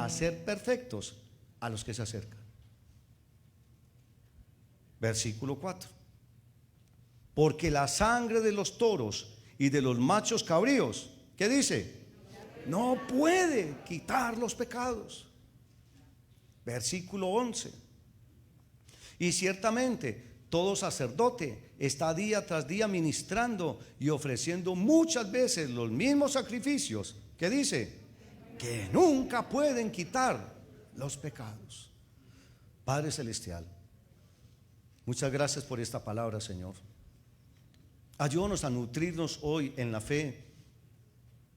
a hacer perfectos a los que se acercan. Versículo 4. Porque la sangre de los toros y de los machos cabríos, ¿qué dice? No puede quitar los pecados. Versículo 11. Y ciertamente todo sacerdote está día tras día ministrando y ofreciendo muchas veces los mismos sacrificios, que dice, que nunca pueden quitar los pecados. Padre Celestial, muchas gracias por esta palabra, Señor. Ayúdanos a nutrirnos hoy en la fe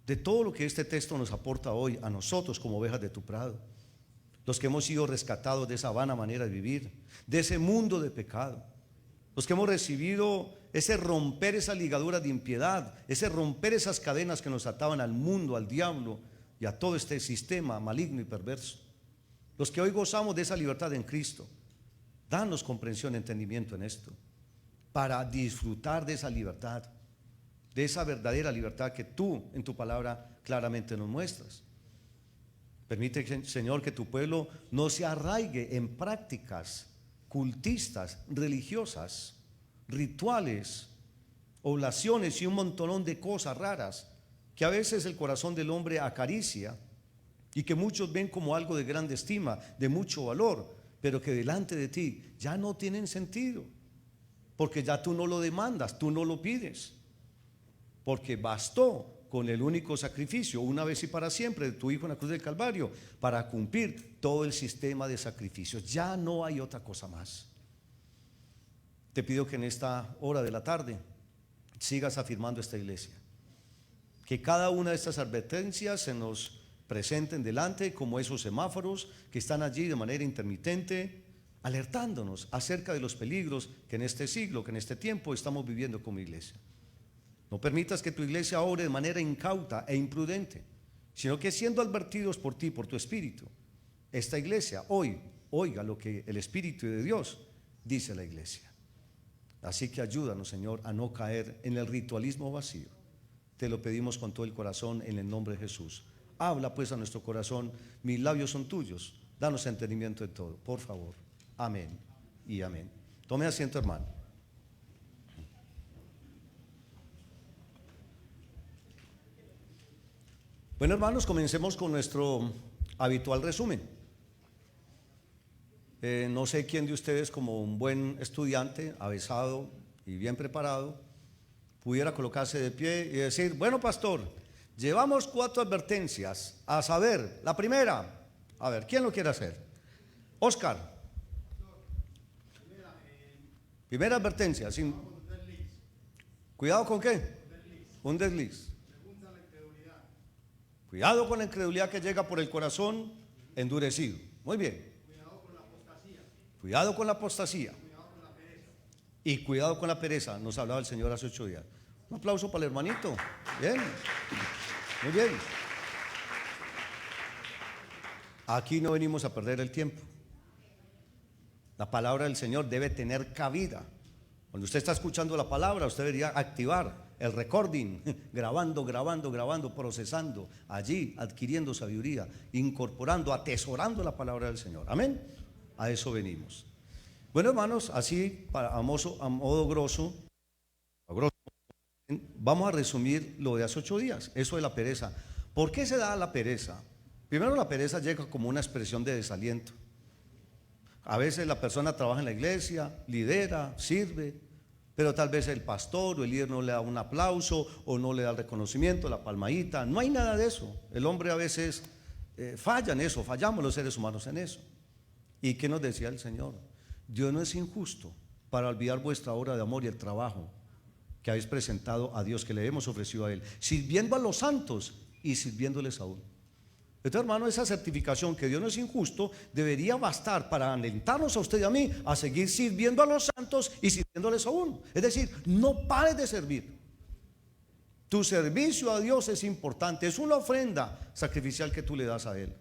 de todo lo que este texto nos aporta hoy a nosotros como ovejas de tu prado, los que hemos sido rescatados de esa vana manera de vivir, de ese mundo de pecado, los que hemos recibido ese romper esa ligadura de impiedad, ese romper esas cadenas que nos ataban al mundo, al diablo y a todo este sistema maligno y perverso, los que hoy gozamos de esa libertad en Cristo. Danos comprensión y entendimiento en esto, para disfrutar de esa libertad, de esa verdadera libertad que tú en tu palabra claramente nos muestras. Permite, Señor, que tu pueblo no se arraigue en prácticas cultistas, religiosas, rituales, oblaciones y un montonón de cosas raras que a veces el corazón del hombre acaricia y que muchos ven como algo de grande estima, de mucho valor, pero que delante de ti ya no tienen sentido, porque ya tú no lo demandas, tú no lo pides, porque bastó con el único sacrificio, una vez y para siempre, de tu Hijo en la cruz del Calvario, para cumplir todo el sistema de sacrificios. Ya no hay otra cosa más. Te pido que en esta hora de la tarde sigas afirmando esta iglesia, que cada una de estas advertencias se nos presenten delante como esos semáforos que están allí de manera intermitente, alertándonos acerca de los peligros que en este siglo, que en este tiempo estamos viviendo como iglesia. No permitas que tu iglesia obre de manera incauta e imprudente, sino que siendo advertidos por ti, por tu Espíritu, esta iglesia hoy oiga lo que el Espíritu de Dios dice a la iglesia. Así que ayúdanos, Señor, a no caer en el ritualismo vacío. Te lo pedimos con todo el corazón en el nombre de Jesús. Habla pues a nuestro corazón, mis labios son tuyos, danos entendimiento de todo, por favor. Amén y amén. Tome asiento, hermano. Bueno, hermanos, comencemos con nuestro habitual resumen. No sé quién de ustedes, como un buen estudiante, avesado y bien preparado, pudiera colocarse de pie y decir: bueno, pastor, llevamos 4 advertencias, a saber, la primera, a ver, ¿quién lo quiere hacer? Oscar. Primera advertencia, sin... ¿Cuidado con qué? Un desliz. Cuidado con la incredulidad que llega por el corazón endurecido. Muy bien. Cuidado con la apostasía. Y cuidado con la pereza. Nos hablaba el Señor hace 8 días. Un aplauso para el hermanito. Bien. Muy bien. Aquí no venimos a perder el tiempo. La palabra del Señor debe tener cabida. Cuando usted está escuchando la palabra, usted debería activar el recording, grabando, procesando, allí adquiriendo sabiduría, incorporando, atesorando la palabra del Señor. Amén. A eso venimos. Bueno, hermanos, así a modo grosso, vamos a resumir lo de hace 8 días, eso de la pereza. ¿Por qué se da la pereza? Primero, la pereza llega como una expresión de desaliento. A veces la persona trabaja en la iglesia, lidera, sirve, pero tal vez el pastor o el líder no le da un aplauso o no le da el reconocimiento, la palmadita. No hay nada de eso. El hombre a veces falla en eso, fallamos los seres humanos en eso. ¿Y qué nos decía el Señor? Dios no es injusto para olvidar vuestra obra de amor y el trabajo que habéis presentado a Dios, que le hemos ofrecido a Él, sirviendo a los santos y sirviéndoles aún. Entonces, hermano, esa certificación que Dios no es injusto debería bastar para alentarnos a usted y a mí a seguir sirviendo a los santos y sirviéndoles aún. Es decir, no pares de servir. Tu servicio a Dios es importante, es una ofrenda sacrificial que tú le das a Él.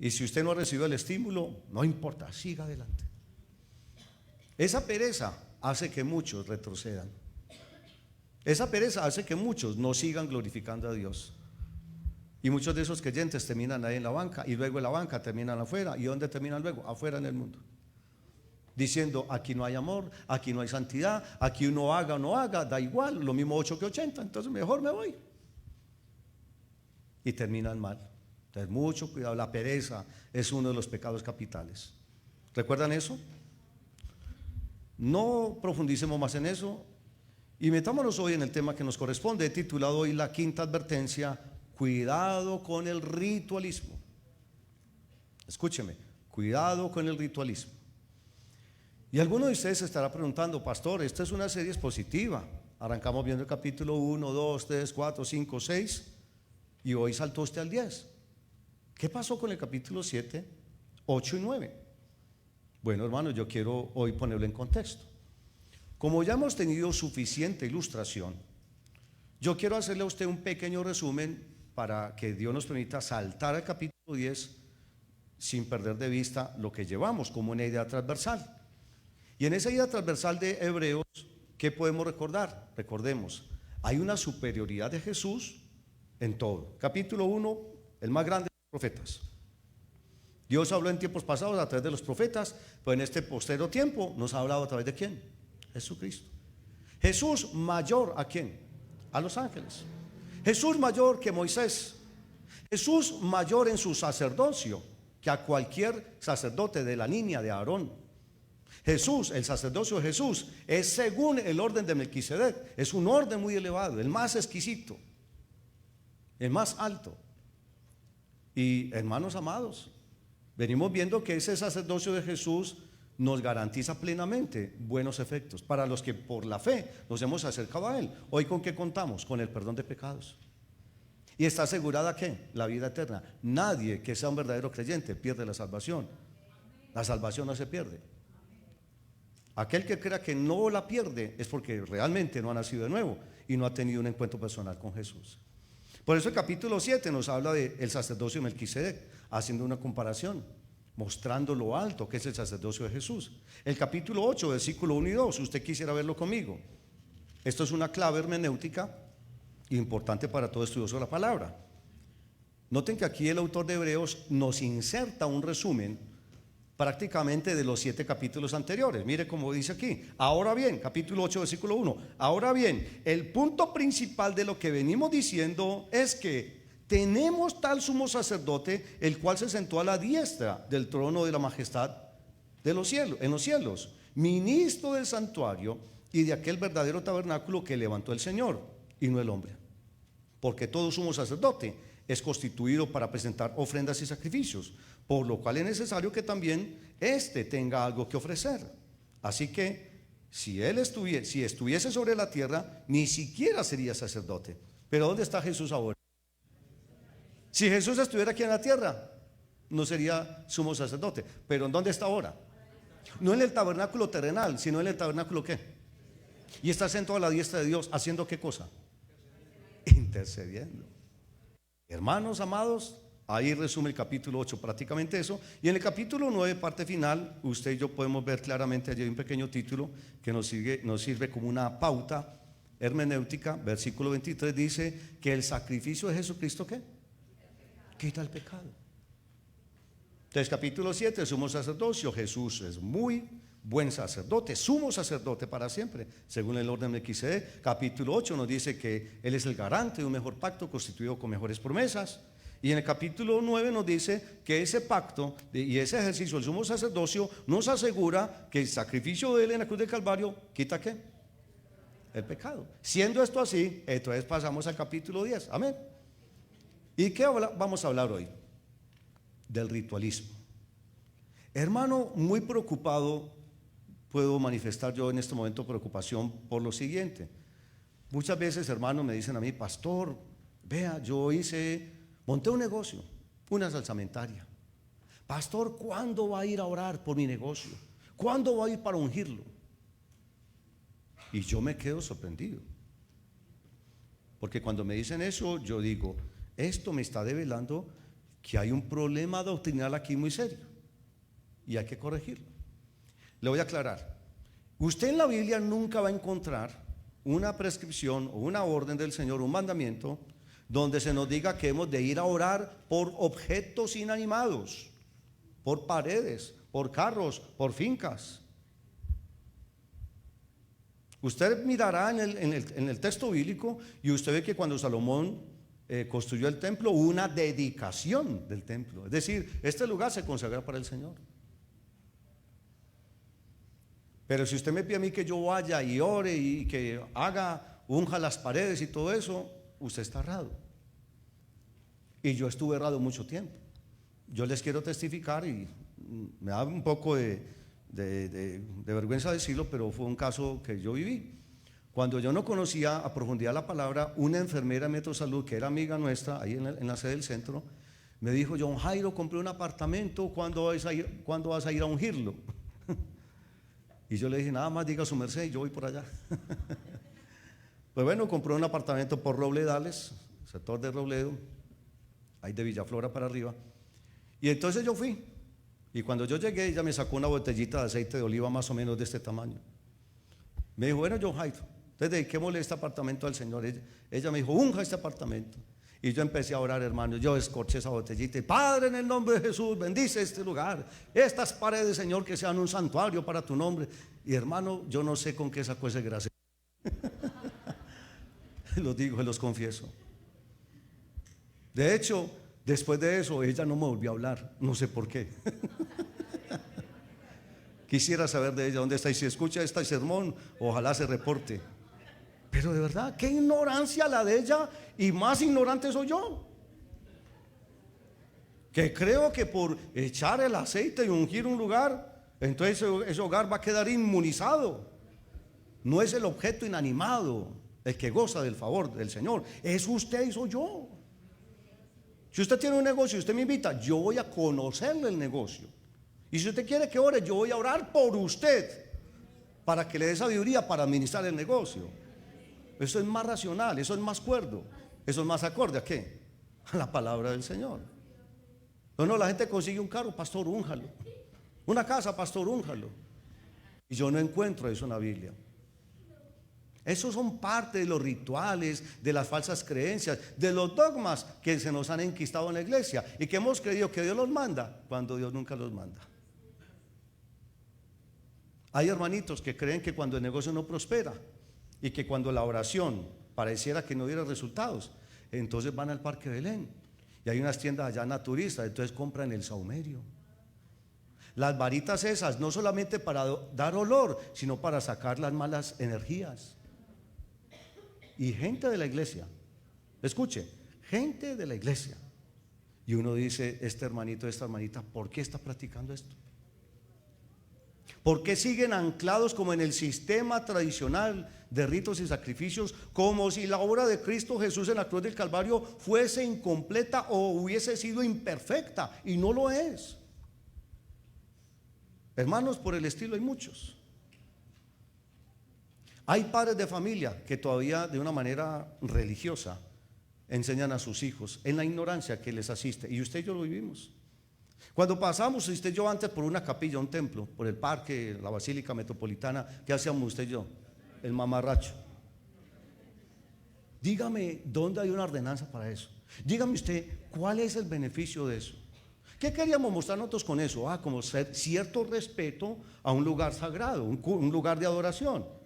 Y si usted no ha recibido el estímulo, no importa, siga adelante. Esa pereza hace que muchos retrocedan. Esa pereza hace que muchos no sigan glorificando a Dios. Y muchos de esos creyentes terminan ahí en la banca, y luego en la banca terminan afuera. ¿Y dónde terminan luego? Afuera en el mundo. Diciendo, aquí no hay amor, aquí no hay santidad, aquí uno haga o no haga, da igual, lo mismo 8 que 80, entonces mejor me voy. Y terminan mal. Entonces mucho cuidado, la pereza es uno de los pecados capitales. ¿Recuerdan eso? No profundicemos más en eso y metámonos hoy en el tema que nos corresponde. He titulado hoy la quinta advertencia: cuidado con el ritualismo. Escúcheme, cuidado con el ritualismo. Y alguno de ustedes se estará preguntando, pastor, esta es una serie expositiva. Arrancamos viendo el capítulo 1, 2, 3, 4, 5, 6 y hoy saltó usted al 10. ¿Qué pasó con el capítulo 7, 8 y 9? Bueno, hermanos, yo quiero hoy ponerlo en contexto. Como ya hemos tenido suficiente ilustración, yo quiero hacerle a usted un pequeño resumen para que Dios nos permita saltar al capítulo 10 sin perder de vista lo que llevamos como una idea transversal. Y en esa idea transversal de Hebreos, ¿qué podemos recordar? Recordemos, hay una superioridad de Jesús en todo. Capítulo 1, el más grande de los profetas. Dios habló en tiempos pasados a través de los profetas, pero en este postero tiempo nos ha hablado a través de ¿quién? Jesucristo. Jesús mayor ¿a quién? A los ángeles. Jesús mayor que Moisés. Jesús mayor en su sacerdocio que a cualquier sacerdote de la línea de Aarón. Jesús, el sacerdocio de Jesús es según el orden de Melquisedec. Es un orden muy elevado, el más exquisito, el más alto. Y hermanos amados, venimos viendo que ese sacerdocio de Jesús nos garantiza plenamente buenos efectos para los que por la fe nos hemos acercado a Él. Hoy, ¿con qué contamos? Con el perdón de pecados. ¿Y está asegurada qué? La vida eterna. Nadie que sea un verdadero creyente pierde la salvación. La salvación no se pierde. Aquel que crea que no la pierde es porque realmente no ha nacido de nuevo y no ha tenido un encuentro personal con Jesús. Por eso el capítulo 7 nos habla del sacerdocio de Melquisedec, haciendo una comparación, mostrando lo alto que es el sacerdocio de Jesús. El capítulo 8, versículo 1 y 2, si usted quisiera verlo conmigo. Esto es una clave hermenéutica importante para todo estudioso de la palabra. Noten que aquí el autor de Hebreos nos inserta un resumen prácticamente de los 7 capítulos anteriores. Mire cómo dice aquí. Ahora bien, capítulo 8, versículo 1. Ahora bien, el punto principal de lo que venimos diciendo es que tenemos tal sumo sacerdote, el cual se sentó a la diestra del trono de la majestad de los cielos, en los cielos, ministro del santuario y de aquel verdadero tabernáculo que levantó el Señor y no el hombre. Porque todo sumo sacerdote es constituido para presentar ofrendas y sacrificios, por lo cual es necesario que también éste tenga algo que ofrecer. Así que si estuviese sobre la tierra, ni siquiera sería sacerdote. Pero ¿dónde está Jesús ahora? Si Jesús estuviera aquí en la tierra, no sería sumo sacerdote. Pero ¿en dónde está ahora? No en el tabernáculo terrenal, sino en el tabernáculo ¿qué? Y está sentado a la diestra de Dios, ¿haciendo qué cosa? Intercediendo. Hermanos amados, ahí resume el capítulo 8 prácticamente eso. Y en el capítulo 9, parte final, usted y yo podemos ver claramente, allí hay un pequeño título que nos sirve como una pauta hermenéutica. Versículo 23 dice que el sacrificio de Jesucristo ¿qué? Quita el pecado. Entonces capítulo 7, sumo sacerdocio. Jesús es muy buen sacerdote, sumo sacerdote para siempre, según el orden de Melquisedec. Capítulo 8 nos dice que Él es el garante de un mejor pacto constituido con mejores promesas. Y en el capítulo 9 nos dice que ese pacto y ese ejercicio del sumo sacerdocio nos asegura que el sacrificio de Él en la cruz del Calvario quita ¿qué? El pecado. Siendo esto así, entonces pasamos al capítulo 10. Amén. ¿Y qué vamos a hablar hoy? Del ritualismo. Hermano, muy preocupado puedo manifestar yo en este momento preocupación por lo siguiente. Muchas veces, hermanos, me dicen a mí, pastor, vea, monté un negocio, una salsamentaria. Pastor, ¿cuándo va a ir a orar por mi negocio? ¿Cuándo va a ir para ungirlo? Y yo me quedo sorprendido. Porque cuando me dicen eso, yo digo, esto me está develando que hay un problema doctrinal aquí muy serio y hay que corregirlo. Le voy a aclarar. Usted en la Biblia nunca va a encontrar una prescripción o una orden del Señor, un mandamiento donde se nos diga que hemos de ir a orar por objetos inanimados, por paredes, por carros, por fincas. Usted mirará en el texto bíblico y usted ve que cuando Salomón construyó el templo, hubo una dedicación del templo. Es decir, este lugar se consagra para el Señor. Pero si usted me pide a mí que yo vaya y ore y que unja las paredes y todo eso, usted está errado. Y yo estuve errado mucho tiempo. Yo les quiero testificar y me da un poco de vergüenza decirlo, pero fue un caso que yo viví. Cuando yo no conocía a profundidad la palabra, una enfermera de Metro Salud, que era amiga nuestra, ahí en la sede del centro, me dijo: John Jairo, compré un apartamento, ¿cuándo vas a ir a ungirlo? Y yo le dije: nada más diga su merced y yo voy por allá. Pues bueno, compré un apartamento por Robledales, sector de Robledo, ahí de Villaflora para arriba. Y entonces yo fui. Y cuando yo llegué, ella me sacó una botellita de aceite de oliva más o menos de este tamaño. Me dijo: bueno, John Jairo, entonces dediquémosle este apartamento al Señor. Ella me dijo: unja este apartamento. Y yo empecé a orar, hermano. Yo escorché esa botellita y: Padre, en el nombre de Jesús, bendice este lugar, estas paredes, Señor, que sean un santuario para tu nombre. Y hermano, yo no sé con qué sacó ese gracia. Los digo, se los confieso. De hecho, después de eso, ella no me volvió a hablar. No sé por qué. Quisiera saber de ella dónde está. Y si escucha este sermón, ojalá se reporte. Pero de verdad, qué ignorancia la de ella. Y más ignorante soy yo, que creo que por echar el aceite y ungir un lugar, entonces ese hogar va a quedar inmunizado. No es el objeto inanimado el que goza del favor del Señor, es usted y soy yo. Si usted tiene un negocio y usted me invita, yo voy a conocerle el negocio. Y si usted quiere que ore, yo voy a orar por usted para que le dé sabiduría para administrar el negocio. Eso es más racional, eso es más cuerdo, eso es más acorde ¿a qué? A la palabra del Señor. No, la gente consigue un carro: pastor, únjalo. Una casa: pastor, únjalo. Y yo no encuentro eso en la Biblia. Esos son parte de los rituales, de las falsas creencias, de los dogmas que se nos han enquistado en la iglesia y que hemos creído que Dios los manda cuando Dios nunca los manda. Hay hermanitos que creen que cuando el negocio no prospera y que cuando la oración pareciera que no diera resultados, entonces van al Parque Belén y hay unas tiendas allá naturistas, entonces compran el saumerio. Las varitas esas, no solamente para dar olor, sino para sacar las malas energías. Y gente de la iglesia, escuche, gente de la iglesia. Y uno dice: este hermanito, esta hermanita, ¿por qué está practicando esto? ¿Por qué siguen anclados como en el sistema tradicional de ritos y sacrificios, como si la obra de Cristo Jesús en la cruz del Calvario fuese incompleta o hubiese sido imperfecta? Y no lo es. Hermanos, por el estilo hay muchos. Hay padres de familia que todavía de una manera religiosa enseñan a sus hijos en la ignorancia que les asiste. Y usted y yo lo vivimos. Cuando pasamos, usted y yo, antes por una capilla, un templo, por el parque, la Basílica Metropolitana, ¿qué hacíamos usted y yo? El mamarracho. Dígame, ¿dónde hay una ordenanza para eso? Dígame usted, ¿cuál es el beneficio de eso? ¿Qué queríamos mostrar nosotros con eso? Como cierto respeto a un lugar sagrado, un lugar de adoración.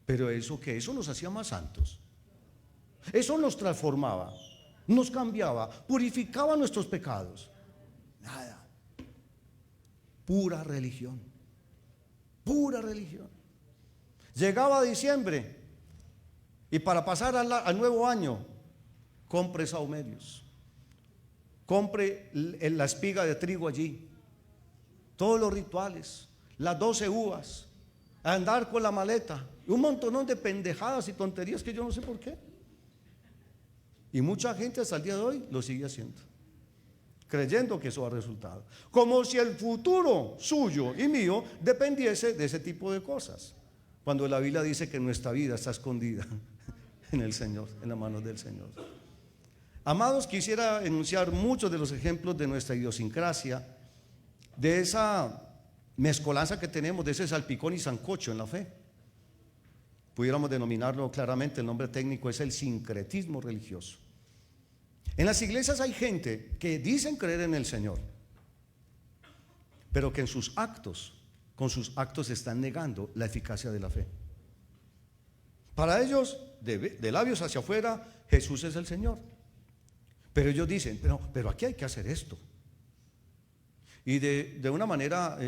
Pero eso que eso nos hacía más santos. Eso nos transformaba, nos cambiaba, purificaba nuestros pecados. Nada. Pura religión. Pura religión. Llegaba diciembre y para pasar al nuevo año, compre saumerios, compre la espiga de trigo allí, todos los rituales, las 12 uvas, andar con la maleta, un montón de pendejadas y tonterías que yo no sé por qué. Y mucha gente hasta el día de hoy lo sigue haciendo, creyendo que eso da resultado, como si el futuro suyo y mío dependiese de ese tipo de cosas, cuando la Biblia dice que nuestra vida está escondida en el Señor, en las manos del Señor. Amados, quisiera enunciar muchos de los ejemplos de nuestra idiosincrasia, de esa mezcolanza que tenemos, de ese salpicón y sancocho en la fe. Pudiéramos denominarlo claramente, el nombre técnico es el sincretismo religioso. En las iglesias hay gente que dicen creer en el Señor, pero que en sus actos, con sus actos están negando la eficacia de la fe. Para ellos, de labios hacia afuera, Jesús es el Señor. Pero ellos dicen, pero aquí hay que hacer esto. Y de una manera,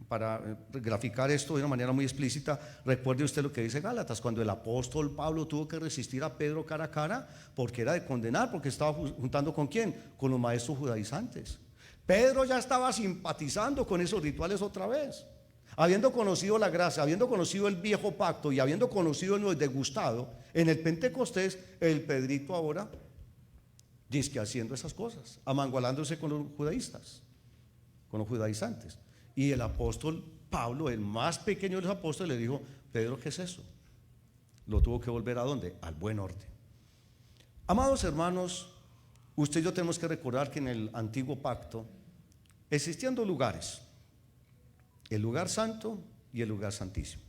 para graficar esto de una manera muy explícita, recuerde usted lo que dice Gálatas, cuando el apóstol Pablo tuvo que resistir a Pedro cara a cara, porque era de condenar, porque estaba juntando ¿con quién? Con los maestros judaizantes. Pedro ya estaba simpatizando con esos rituales otra vez. Habiendo conocido la gracia, habiendo conocido el viejo pacto y habiendo conocido el nuevo degustado, en el Pentecostés, el Pedrito ahora dice que haciendo esas cosas, amangualándose con los judaístas, con los judaizantes. Y el apóstol Pablo, el más pequeño de los apóstoles, le dijo: Pedro, ¿qué es eso? Lo tuvo que volver ¿a dónde? Al buen orden. Amados hermanos, usted y yo tenemos que recordar que en el antiguo pacto existían dos lugares: el lugar santo y el lugar santísimo.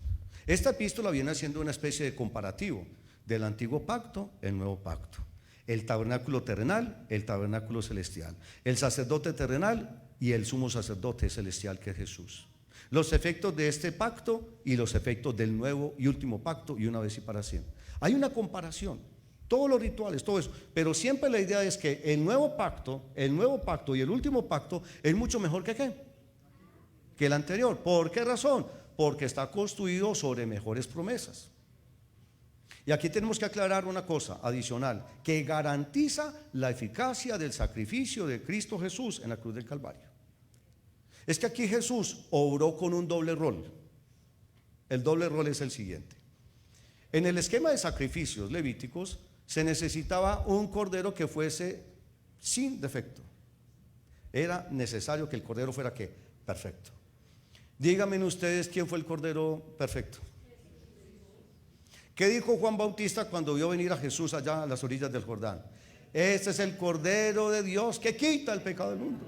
Esta epístola viene haciendo una especie de comparativo del antiguo pacto, el nuevo pacto, el tabernáculo terrenal, el tabernáculo celestial, el sacerdote terrenal y el sumo sacerdote celestial, que es Jesús. Los efectos de este pacto y los efectos del nuevo y último pacto, y una vez y para siempre. Hay una comparación, todos los rituales, todo eso, pero siempre la idea es que el nuevo pacto y el último pacto es mucho mejor que ¿qué? Que el anterior. ¿Por qué razón? Porque está construido sobre mejores promesas. Y aquí tenemos que aclarar una cosa adicional que garantiza la eficacia del sacrificio de Cristo Jesús en la cruz del Calvario. Es que aquí Jesús obró con un doble rol. El doble rol es el siguiente: en el esquema de sacrificios levíticos se necesitaba un cordero que fuese sin defecto. Era necesario que el cordero fuera ¿qué? Perfecto. Díganme ustedes quién fue el cordero perfecto. ¿Qué dijo Juan Bautista cuando vio venir a Jesús allá a las orillas del Jordán? Este es el Cordero de Dios que quita el pecado del mundo.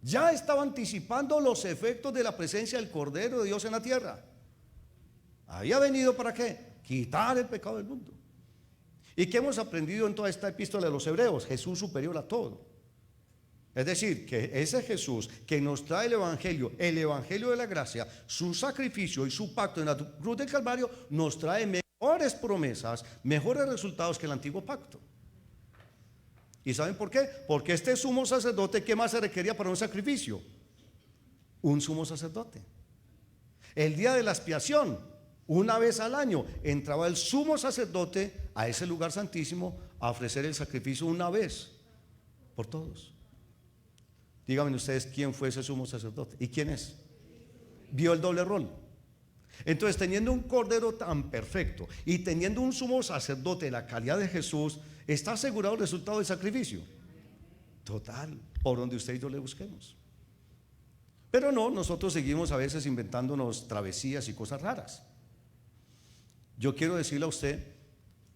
Ya estaba anticipando los efectos de la presencia del Cordero de Dios en la tierra. Había venido ¿para qué? Quitar el pecado del mundo. ¿Y qué hemos aprendido en toda esta epístola de los Hebreos? Jesús superior a todo. Es decir, que ese Jesús que nos trae el Evangelio de la gracia, su sacrificio y su pacto en la cruz del Calvario, nos trae mejores promesas, mejores resultados que el antiguo pacto. ¿Y saben por qué? Porque este sumo sacerdote, ¿qué más se requería para un sacrificio? Un sumo sacerdote. El día de la expiación, una vez al año, entraba el sumo sacerdote a ese lugar santísimo a ofrecer el sacrificio una vez por todos. Díganme ustedes quién fue ese sumo sacerdote y quién es. Vio el doble rol. Entonces, teniendo un cordero tan perfecto y teniendo un sumo sacerdote de la calidad de Jesús, ¿está asegurado el resultado del sacrificio? Total, por donde usted y yo le busquemos. Pero no, nosotros seguimos a veces inventándonos travesías y cosas raras. Yo quiero decirle a usted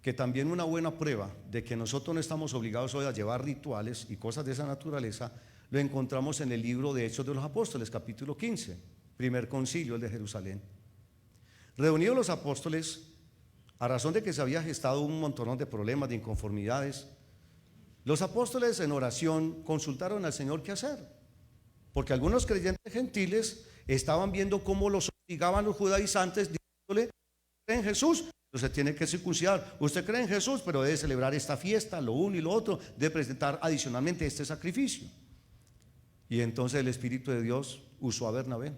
que también una buena prueba de que nosotros no estamos obligados hoy a llevar rituales y cosas de esa naturaleza lo encontramos en el libro de Hechos de los Apóstoles, capítulo 15, primer concilio, el de Jerusalén. Reunidos los apóstoles, a razón de que se había gestado un montón de problemas, de inconformidades, los apóstoles en oración consultaron al Señor qué hacer, porque algunos creyentes gentiles estaban viendo cómo los obligaban los judaizantes, diciéndole: ¿cree en Jesús? Usted tiene que circuncidar. Usted cree en Jesús, pero debe celebrar esta fiesta, lo uno y lo otro, debe presentar adicionalmente este sacrificio. Y entonces el Espíritu de Dios usó a Bernabé.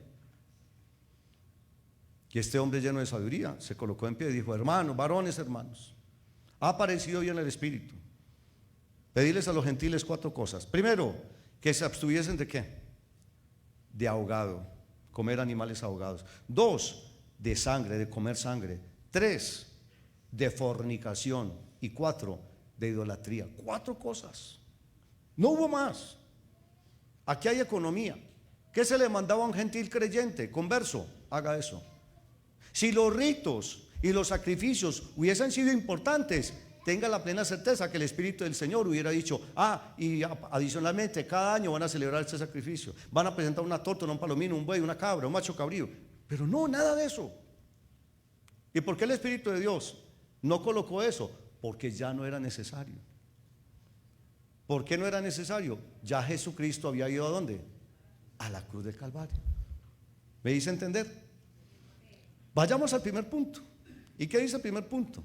Y este hombre lleno de sabiduría se colocó en pie y dijo: hermanos, varones, hermanos, ha aparecido bien el Espíritu. Pedirles a los gentiles 4 cosas. Primero, que se abstuviesen de ¿qué? De ahogado, comer animales ahogados. 2, de sangre, de comer sangre. 3, de fornicación. Y 4, de idolatría. 4 cosas. No hubo más. Aquí hay economía. ¿Qué se le mandaba a un gentil creyente converso? Haga eso. Si los ritos y los sacrificios hubiesen sido importantes, tenga la plena certeza que el Espíritu del Señor hubiera dicho: y adicionalmente cada año van a celebrar este sacrificio, van a presentar una torta, un palomino, un buey, una cabra, un macho cabrío. Pero no, nada de eso. ¿Y por qué el Espíritu de Dios no colocó eso? Porque ya no era necesario. ¿Por qué no era necesario? Ya Jesucristo había ido ¿a dónde? A la cruz del Calvario. ¿Me hice entender? Vayamos al primer punto. ¿Y qué dice el primer punto?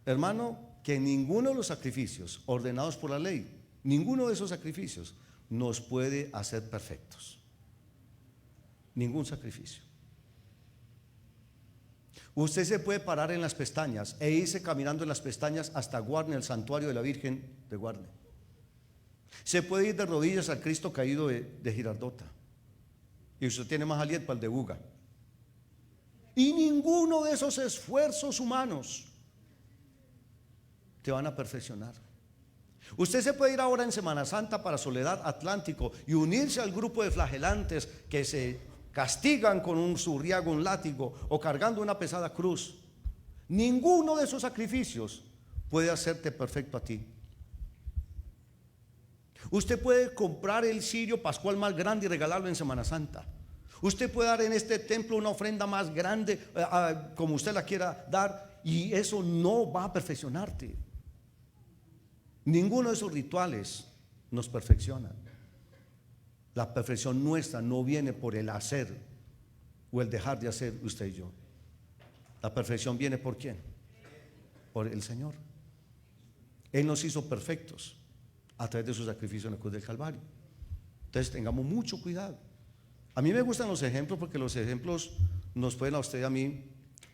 Hermano, que ninguno de los sacrificios ordenados por la ley, ninguno de esos sacrificios nos puede hacer perfectos. Ningún sacrificio. Usted se puede parar en las pestañas e irse caminando en las pestañas hasta Guarne, el santuario de la Virgen de Guarne. Se puede ir de rodillas al Cristo caído de Girardota. Y usted tiene más aliento para el de Buga. Y ninguno de esos esfuerzos humanos te van a perfeccionar. Usted se puede ir ahora en Semana Santa para Soledad Atlántico y unirse al grupo de flagelantes que se castigan con un zurriago, un látigo o cargando una pesada cruz. Ninguno de esos sacrificios puede hacerte perfecto a ti. Usted puede comprar el cirio pascual más grande y regalarlo en Semana Santa. Usted puede dar en este templo una ofrenda más grande, como usted la quiera dar, y eso no va a perfeccionarte. Ninguno de esos rituales nos perfeccionan. La perfección nuestra no viene por el hacer o el dejar de hacer usted y yo. La perfección viene ¿por quién? Por el Señor. Él nos hizo perfectos a través de su sacrificio en la cruz del Calvario. Entonces tengamos mucho cuidado. A mí me gustan los ejemplos porque los ejemplos nos pueden a usted y a mí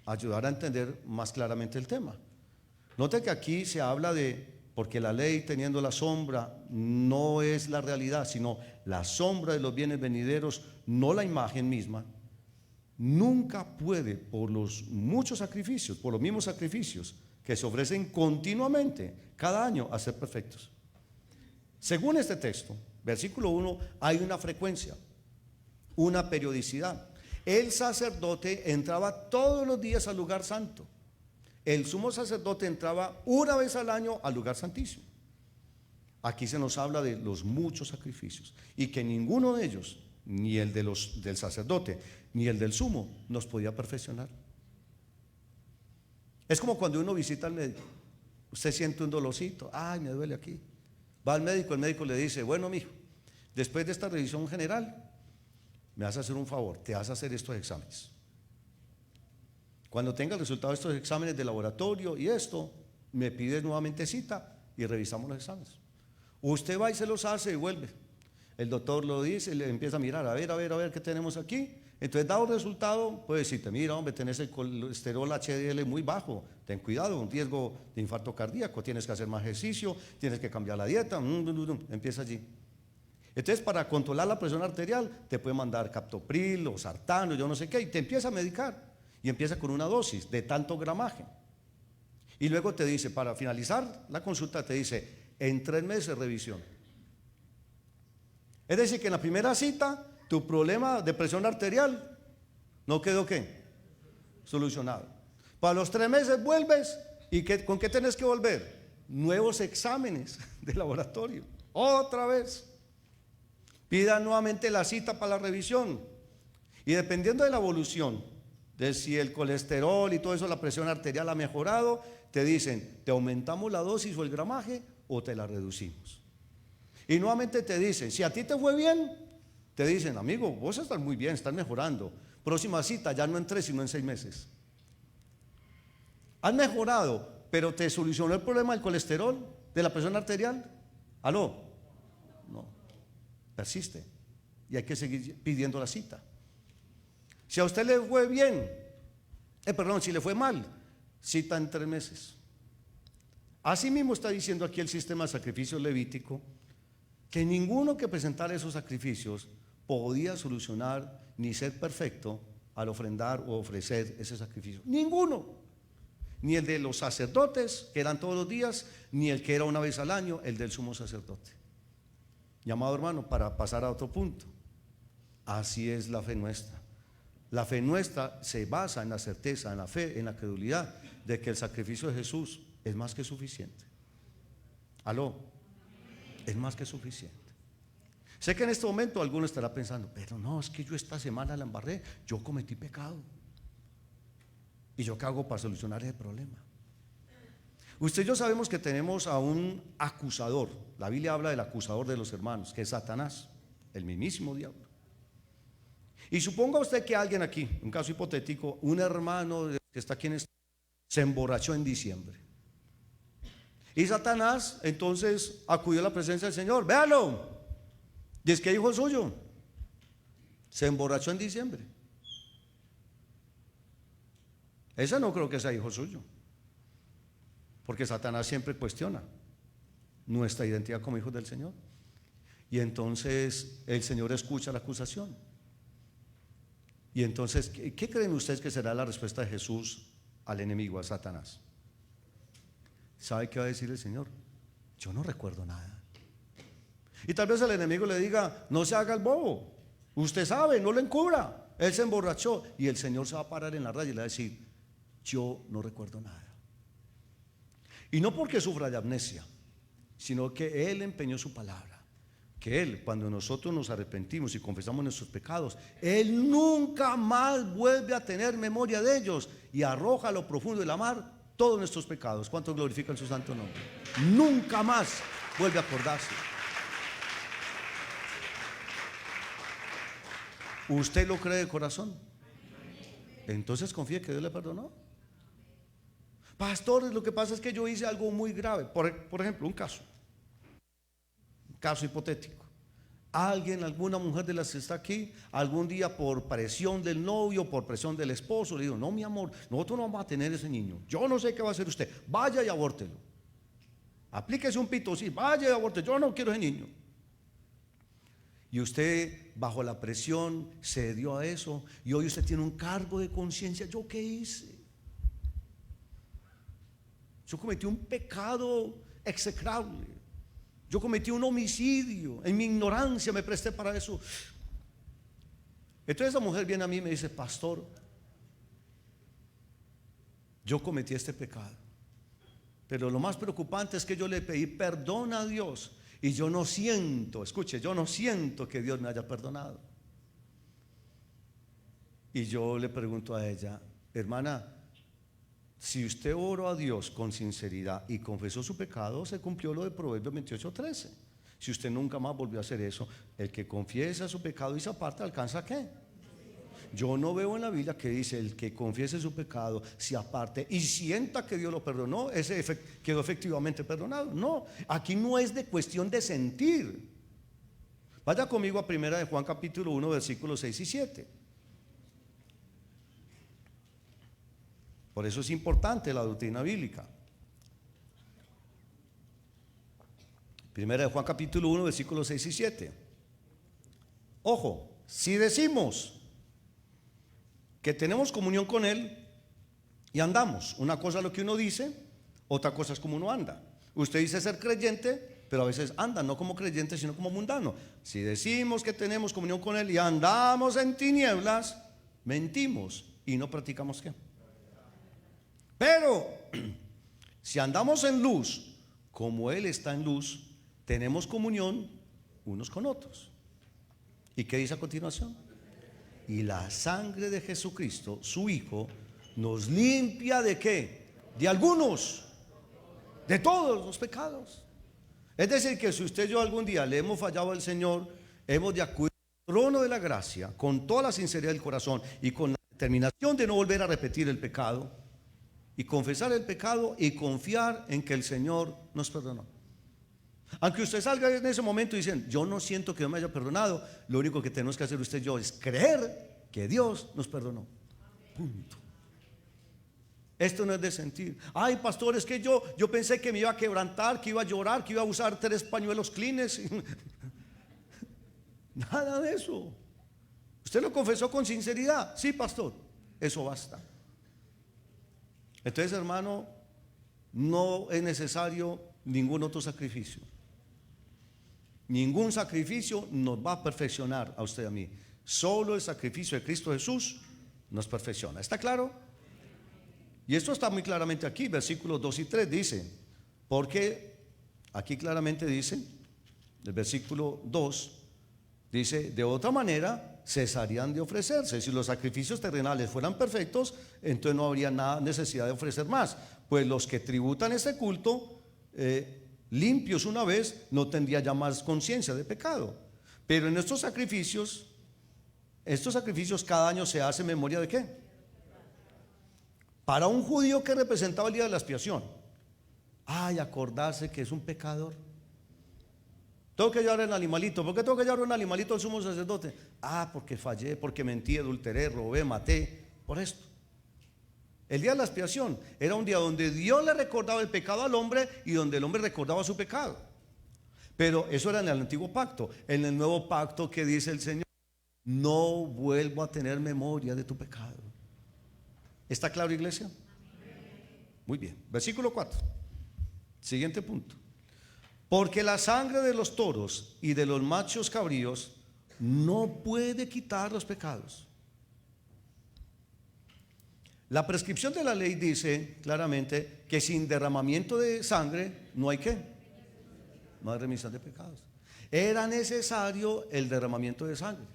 ayudar a entender más claramente el tema. Note que aquí se habla de, porque la ley teniendo la sombra no es la realidad, sino la sombra de los bienes venideros, no la imagen misma. Nunca puede, por los muchos sacrificios, por los mismos sacrificios que se ofrecen continuamente cada año, a ser perfectos. Según este texto, versículo 1, hay una frecuencia, una periodicidad. El sacerdote entraba todos los días al lugar santo. El sumo sacerdote entraba una vez al año al lugar santísimo. Aquí se nos habla de los muchos sacrificios y que ninguno de ellos, ni el del sacerdote ni el del sumo, nos podía perfeccionar. Es como cuando uno visita al médico. Usted siente un dolorcito, ay, me duele aquí. Va al médico, el médico le dice, bueno, mijo, después de esta revisión general me vas a hacer un favor, te vas a hacer estos exámenes. Cuando tenga el resultado de estos exámenes de laboratorio y esto, me pides nuevamente cita y revisamos los exámenes. Usted va y se los hace y vuelve. El doctor lo dice, le empieza a mirar, a ver qué tenemos aquí. Entonces, dado el resultado, puede decirte, mira, hombre, tenés el colesterol HDL muy bajo, ten cuidado, un riesgo de infarto cardíaco, tienes que hacer más ejercicio, tienes que cambiar la dieta, empieza allí. Entonces, para controlar la presión arterial, te puede mandar captopril o sartano, yo no sé qué, y te empieza a medicar. Y empieza con una dosis de tanto gramaje. Y luego te dice, para finalizar la consulta, te dice, en 3 meses revisión. Es decir, que en la primera cita, tu problema de presión arterial no quedó ¿qué? Solucionado. Para los 3 meses vuelves, ¿y con qué tienes que volver? Nuevos exámenes de laboratorio. Otra vez. Pida nuevamente la cita para la revisión. Y dependiendo de la evolución, de si el colesterol y todo eso, la presión arterial ha mejorado, te dicen, te aumentamos la dosis o el gramaje o te la reducimos. Y nuevamente te dicen, si a ti te fue bien, te dicen, amigo, vos estás muy bien, estás mejorando. Próxima cita, ya no en 3, sino en 6 meses. Has mejorado, pero te solucionó el problema del colesterol, de la presión arterial. ¿Aló? No, persiste. Y hay que seguir pidiendo la cita. Si a usted le fue bien, si le fue mal, cita en 3 meses. Así mismo está diciendo aquí el sistema de sacrificio levítico, que ninguno que presentara esos sacrificios podía solucionar ni ser perfecto al ofrendar o ofrecer ese sacrificio. Ninguno. Ni el de los sacerdotes, que eran todos los días, ni el que era una vez al año, el del sumo sacerdote. Llamado hermano, para pasar a otro punto. Así es la fe nuestra. La fe nuestra se basa en la certeza, en la fe, en la credulidad de que el sacrificio de Jesús es más que suficiente. ¿Aló? Es más que suficiente. Sé que en este momento alguno estará pensando, pero no, es que yo esta semana la embarré, yo cometí pecado. ¿Y yo qué hago para solucionar ese problema? Usted y yo sabemos que tenemos a un acusador. La Biblia habla del acusador de los hermanos, que es Satanás, el mismísimo diablo. Y suponga usted que alguien aquí, un caso hipotético, un hermano que está aquí se emborrachó en diciembre. Y Satanás entonces acudió a la presencia del Señor. Véalo. Y es que hijo suyo se emborrachó en diciembre. Ese no creo que sea hijo suyo, porque Satanás siempre cuestiona nuestra identidad como hijos del Señor. Y entonces el Señor escucha la acusación. Y entonces, ¿qué creen ustedes que será la respuesta de Jesús al enemigo, a Satanás? ¿Sabe qué va a decir el Señor? Yo no recuerdo nada. Y tal vez el enemigo le diga, no se haga el bobo, usted sabe, no lo encubra, él se emborrachó. Y el Señor se va a parar en la raya y le va a decir, yo no recuerdo nada. Y no porque sufra de amnesia, sino que Él empeñó su palabra, que Él, cuando nosotros nos arrepentimos y confesamos nuestros pecados, Él nunca más vuelve a tener memoria de ellos y arroja a lo profundo de la mar todos nuestros pecados. ¿Cuántos glorifican su santo nombre? Nunca más vuelve a acordarse. ¿Usted lo cree de corazón? Entonces confíe que Dios le perdonó. Pastor, lo que pasa es que yo hice algo muy grave. Por ejemplo, un caso hipotético. Alguien, alguna mujer de las que está aquí, algún día por presión del novio, por presión del esposo, le dijo, no mi amor, nosotros no vamos a tener ese niño, yo no sé qué va a hacer usted, vaya y abórtelo, aplíquese un pito, sí, vaya y abórtelo, yo no quiero ese niño. Y usted bajo la presión cedió a eso, y hoy usted tiene un cargo de conciencia. ¿Yo qué hice? Yo cometí un pecado execrable. Yo cometí un homicidio, en mi ignorancia me presté para eso. Entonces esa mujer viene a mí y me dice, pastor, yo cometí este pecado, pero lo más preocupante es que yo le pedí perdón a Dios y yo no siento, escuche, yo no siento que Dios me haya perdonado. Y yo le pregunto a ella, hermana, si usted oró a Dios con sinceridad y confesó su pecado, se cumplió lo de Proverbios 28:13. Si usted nunca más volvió a hacer eso, el que confiesa su pecado y se aparta, ¿alcanza qué? Yo no veo en la Biblia que dice el que confiese su pecado, se aparte y sienta que Dios lo perdonó, ese quedó efectivamente perdonado. No, aquí no es de cuestión de sentir. Vaya conmigo a 1 de Juan capítulo 1 versículos 6 y 7. Por eso es importante la doctrina bíblica. 1 de Juan capítulo 1 versículos 6 y 7. Ojo, si decimos que tenemos comunión con Él y andamos, una cosa es lo que uno dice, otra cosa es como uno anda. Usted dice ser creyente, pero a veces anda no como creyente sino como mundano. Si decimos que tenemos comunión con Él y andamos en tinieblas, mentimos y no practicamos ¿qué? Pero si andamos en luz, como Él está en luz, tenemos comunión unos con otros. ¿Y qué dice a continuación? Y la sangre de Jesucristo, su Hijo, nos limpia ¿de qué? De algunos, de todos los pecados. Es decir, que si usted y yo algún día le hemos fallado al Señor, hemos de acudir al trono de la gracia con toda la sinceridad del corazón y con la determinación de no volver a repetir el pecado, y confesar el pecado y confiar en que el Señor nos perdonó. Aunque usted salga en ese momento diciendo, yo no siento que Dios me haya perdonado, lo único que tenemos que hacer usted y yo es creer que Dios nos perdonó. Punto. Esto no es de sentir. Ay, pastor, es que yo pensé que me iba a quebrantar, que iba a llorar, que iba a usar 3 pañuelos Kleenex. Nada de eso. Usted lo confesó con sinceridad. Sí, pastor, eso basta. Entonces, hermano, no es necesario ningún otro sacrificio. Ningún sacrificio nos va a perfeccionar a usted y a mí. Solo el sacrificio de Cristo Jesús nos perfecciona. ¿Está claro? Y esto está muy claramente aquí, versículos 2 y 3 dice, porque aquí claramente dice, el versículo 2, Dice, de otra manera cesarían de ofrecerse. Si los sacrificios terrenales fueran perfectos, entonces no habría nada necesidad de ofrecer más. Pues los que tributan este culto, limpios una vez, no tendría ya más conciencia de pecado. Pero en estos sacrificios cada año se hace memoria ¿de qué? Para un judío que representaba el día de la expiación, acordarse que es un pecador. Tengo que llevar el animalito. ¿Por qué tengo que llevar un animalito al sumo sacerdote? Porque fallé, porque mentí, adulteré, robé, maté. Por esto. El día de la expiación era un día donde Dios le recordaba el pecado al hombre y donde el hombre recordaba su pecado. Pero eso era en el antiguo pacto. En el nuevo pacto, ¿qué dice el Señor? No vuelvo a tener memoria de tu pecado. ¿Está claro, iglesia? Muy bien. Versículo 4. Siguiente punto. Porque la sangre de los toros y de los machos cabríos no puede quitar los pecados. La prescripción de la ley dice claramente que sin derramamiento de sangre no hay ¿qué? No hay remisión de pecados. Era necesario el derramamiento de sangre.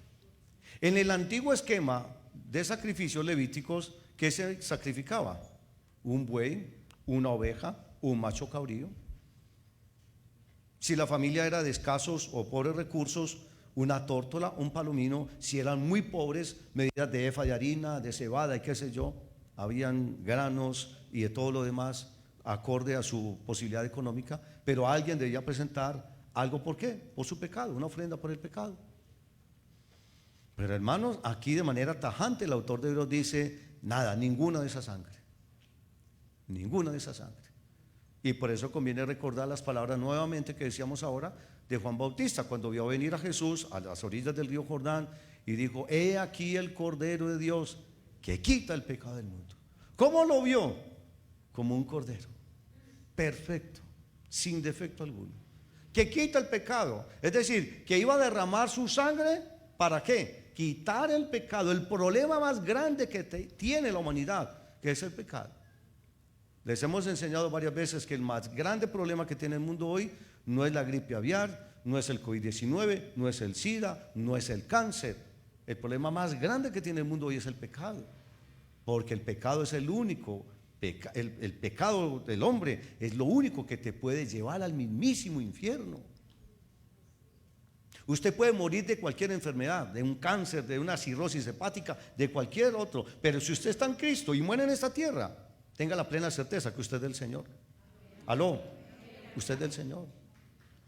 En el antiguo esquema de sacrificios levíticos, ¿qué se sacrificaba? Un buey, una oveja, un macho cabrío. Si la familia era de escasos o pobres recursos, una tórtola, un palomino. Si eran muy pobres, medidas de efa de harina, de cebada y qué sé yo. Habían granos y de todo lo demás acorde a su posibilidad económica. Pero alguien debía presentar algo. ¿Por qué? Por su pecado, una ofrenda por el pecado. Pero hermanos, aquí de manera tajante el autor de Hebreos dice, nada, ninguna de esa sangre. Ninguna de esa sangre. Y por eso conviene recordar las palabras nuevamente que decíamos ahora de Juan Bautista, cuando vio venir a Jesús a las orillas del río Jordán y dijo, he aquí el Cordero de Dios que quita el pecado del mundo. ¿Cómo lo vio? Como un cordero, perfecto, sin defecto alguno, que quita el pecado. Es decir, que iba a derramar su sangre, ¿para qué? Quitar el pecado, el problema más grande que tiene la humanidad, que es el pecado. Les hemos enseñado varias veces que el más grande problema que tiene el mundo hoy no es la gripe aviar, no es el COVID-19, no es el SIDA, no es el cáncer. El problema más grande que tiene el mundo hoy es el pecado, porque el pecado es el único, el pecado del hombre es lo único que te puede llevar al mismísimo infierno. Usted puede morir de cualquier enfermedad, de un cáncer, de una cirrosis hepática, de cualquier otro, pero si usted está en Cristo y muere en esta tierra, tenga la plena certeza que usted es del Señor. Aló, usted es del Señor.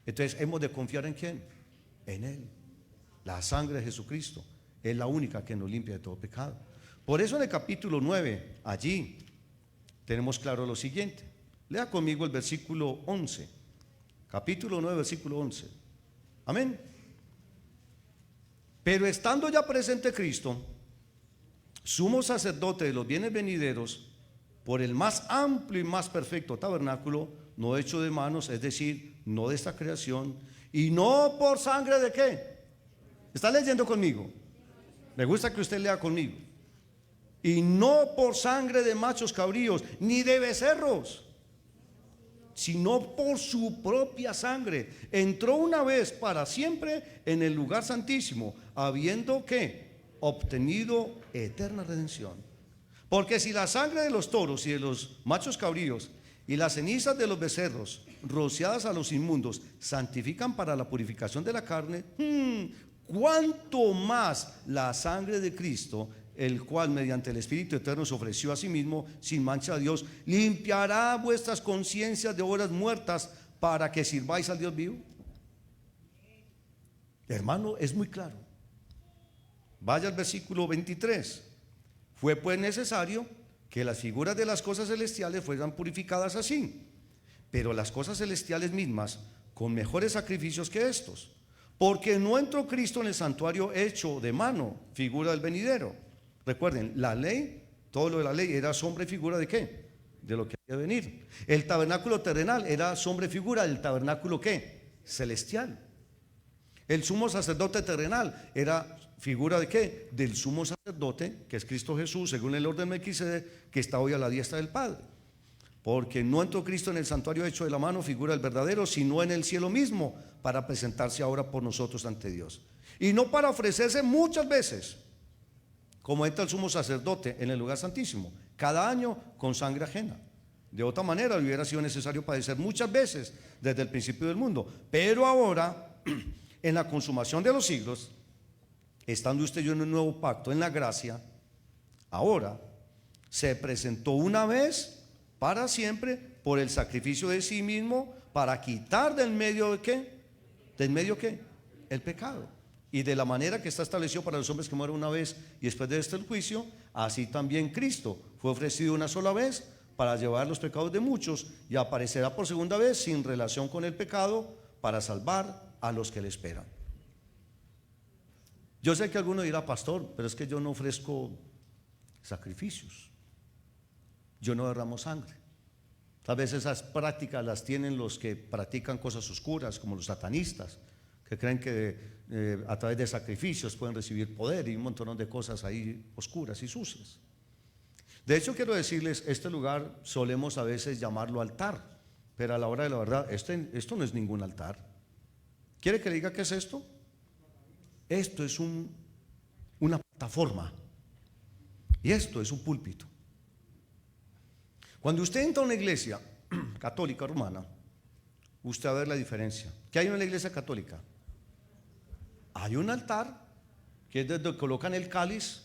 Entonces hemos de confiar en ¿quién? En Él. La sangre de Jesucristo es la única que nos limpia de todo pecado. Por eso en el capítulo 9, allí tenemos claro lo siguiente. Lea conmigo el versículo 11. Capítulo 9, versículo 11. Amén. Pero estando ya presente Cristo, sumo sacerdote de los bienes venideros, por el más amplio y más perfecto tabernáculo, no hecho de manos, es decir, no de esta creación, y no por sangre de ¿qué? ¿Está leyendo conmigo? Me gusta que usted lea conmigo. Y no por sangre de machos cabríos, ni de becerros, sino por su propia sangre. Entró una vez para siempre en el lugar santísimo, habiendo ¿qué? Obtenido eterna redención. Porque si la sangre de los toros y de los machos cabríos y las cenizas de los becerros rociadas a los inmundos santifican para la purificación de la carne, cuánto más la sangre de Cristo, el cual mediante el Espíritu Eterno se ofreció a sí mismo sin mancha a Dios, limpiará vuestras conciencias de obras muertas para que sirváis al Dios vivo. Hermano, es muy claro. Vaya al versículo 23. Fue pues necesario que las figuras de las cosas celestiales fueran purificadas así, pero las cosas celestiales mismas con mejores sacrificios que estos, porque no entró Cristo en el santuario hecho de mano, figura del venidero. Recuerden, la ley, todo lo de la ley era sombra y figura de ¿qué? De lo que había de venir. El tabernáculo terrenal era sombra y figura del tabernáculo ¿qué? Celestial. El sumo sacerdote terrenal era figura de ¿qué? Del sumo sacerdote, que es Cristo Jesús, según el orden de Melquisedec, que está hoy a la diestra del Padre. porque no entró Cristo en el santuario hecho de la mano, figura del verdadero, sino en el cielo mismo, para presentarse ahora por nosotros ante Dios. Y no para ofrecerse muchas veces, como entra el sumo sacerdote en el lugar santísimo, cada año con sangre ajena. De otra manera hubiera sido necesario padecer muchas veces desde el principio del mundo. Pero ahora, en la consumación de los siglos, estando usted y yo en un nuevo pacto, en la gracia, ahora se presentó una vez para siempre por el sacrificio de sí mismo, para quitar del medio de qué, del medio qué, el pecado. Y de la manera que está establecido para los hombres que mueren una vez y después de este el juicio, así también Cristo fue ofrecido una sola vez para llevar los pecados de muchos, y aparecerá por segunda vez sin relación con el pecado para salvar a los que le esperan. Yo sé que alguno dirá: pastor, pero es que yo no ofrezco sacrificios, yo no derramo sangre. Tal vez esas prácticas las tienen los que practican cosas oscuras, como los satanistas, que creen que a través de sacrificios pueden recibir poder y un montón de cosas ahí oscuras y sucias. De hecho, quiero decirles, este lugar solemos a veces llamarlo altar, pero a la hora de la verdad, esto no es ningún altar. ¿Quiere que le diga qué es esto? Esto es una plataforma, y esto es un púlpito. Cuando usted entra a una iglesia católica romana, usted va a ver la diferencia. ¿Qué hay en la iglesia católica? Hay un altar, que es donde colocan el cáliz,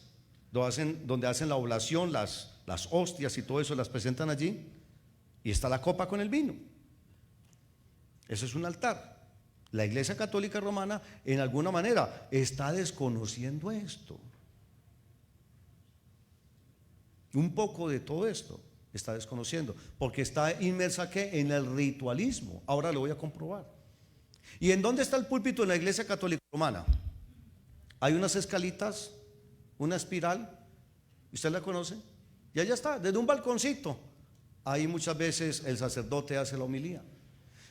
donde hacen la oblación, las hostias y todo eso las presentan allí, y está la copa con el vino. Eso es un altar. La iglesia católica romana, en alguna manera, está desconociendo esto. Un poco de todo esto está desconociendo, porque está inmersa ¿qué? En el ritualismo. Ahora lo voy a comprobar. ¿Y en dónde está el púlpito en la iglesia católica romana? Hay unas escalitas, una espiral, ¿usted la conoce? Y allá está, desde un balconcito. Ahí muchas veces el sacerdote hace la homilía.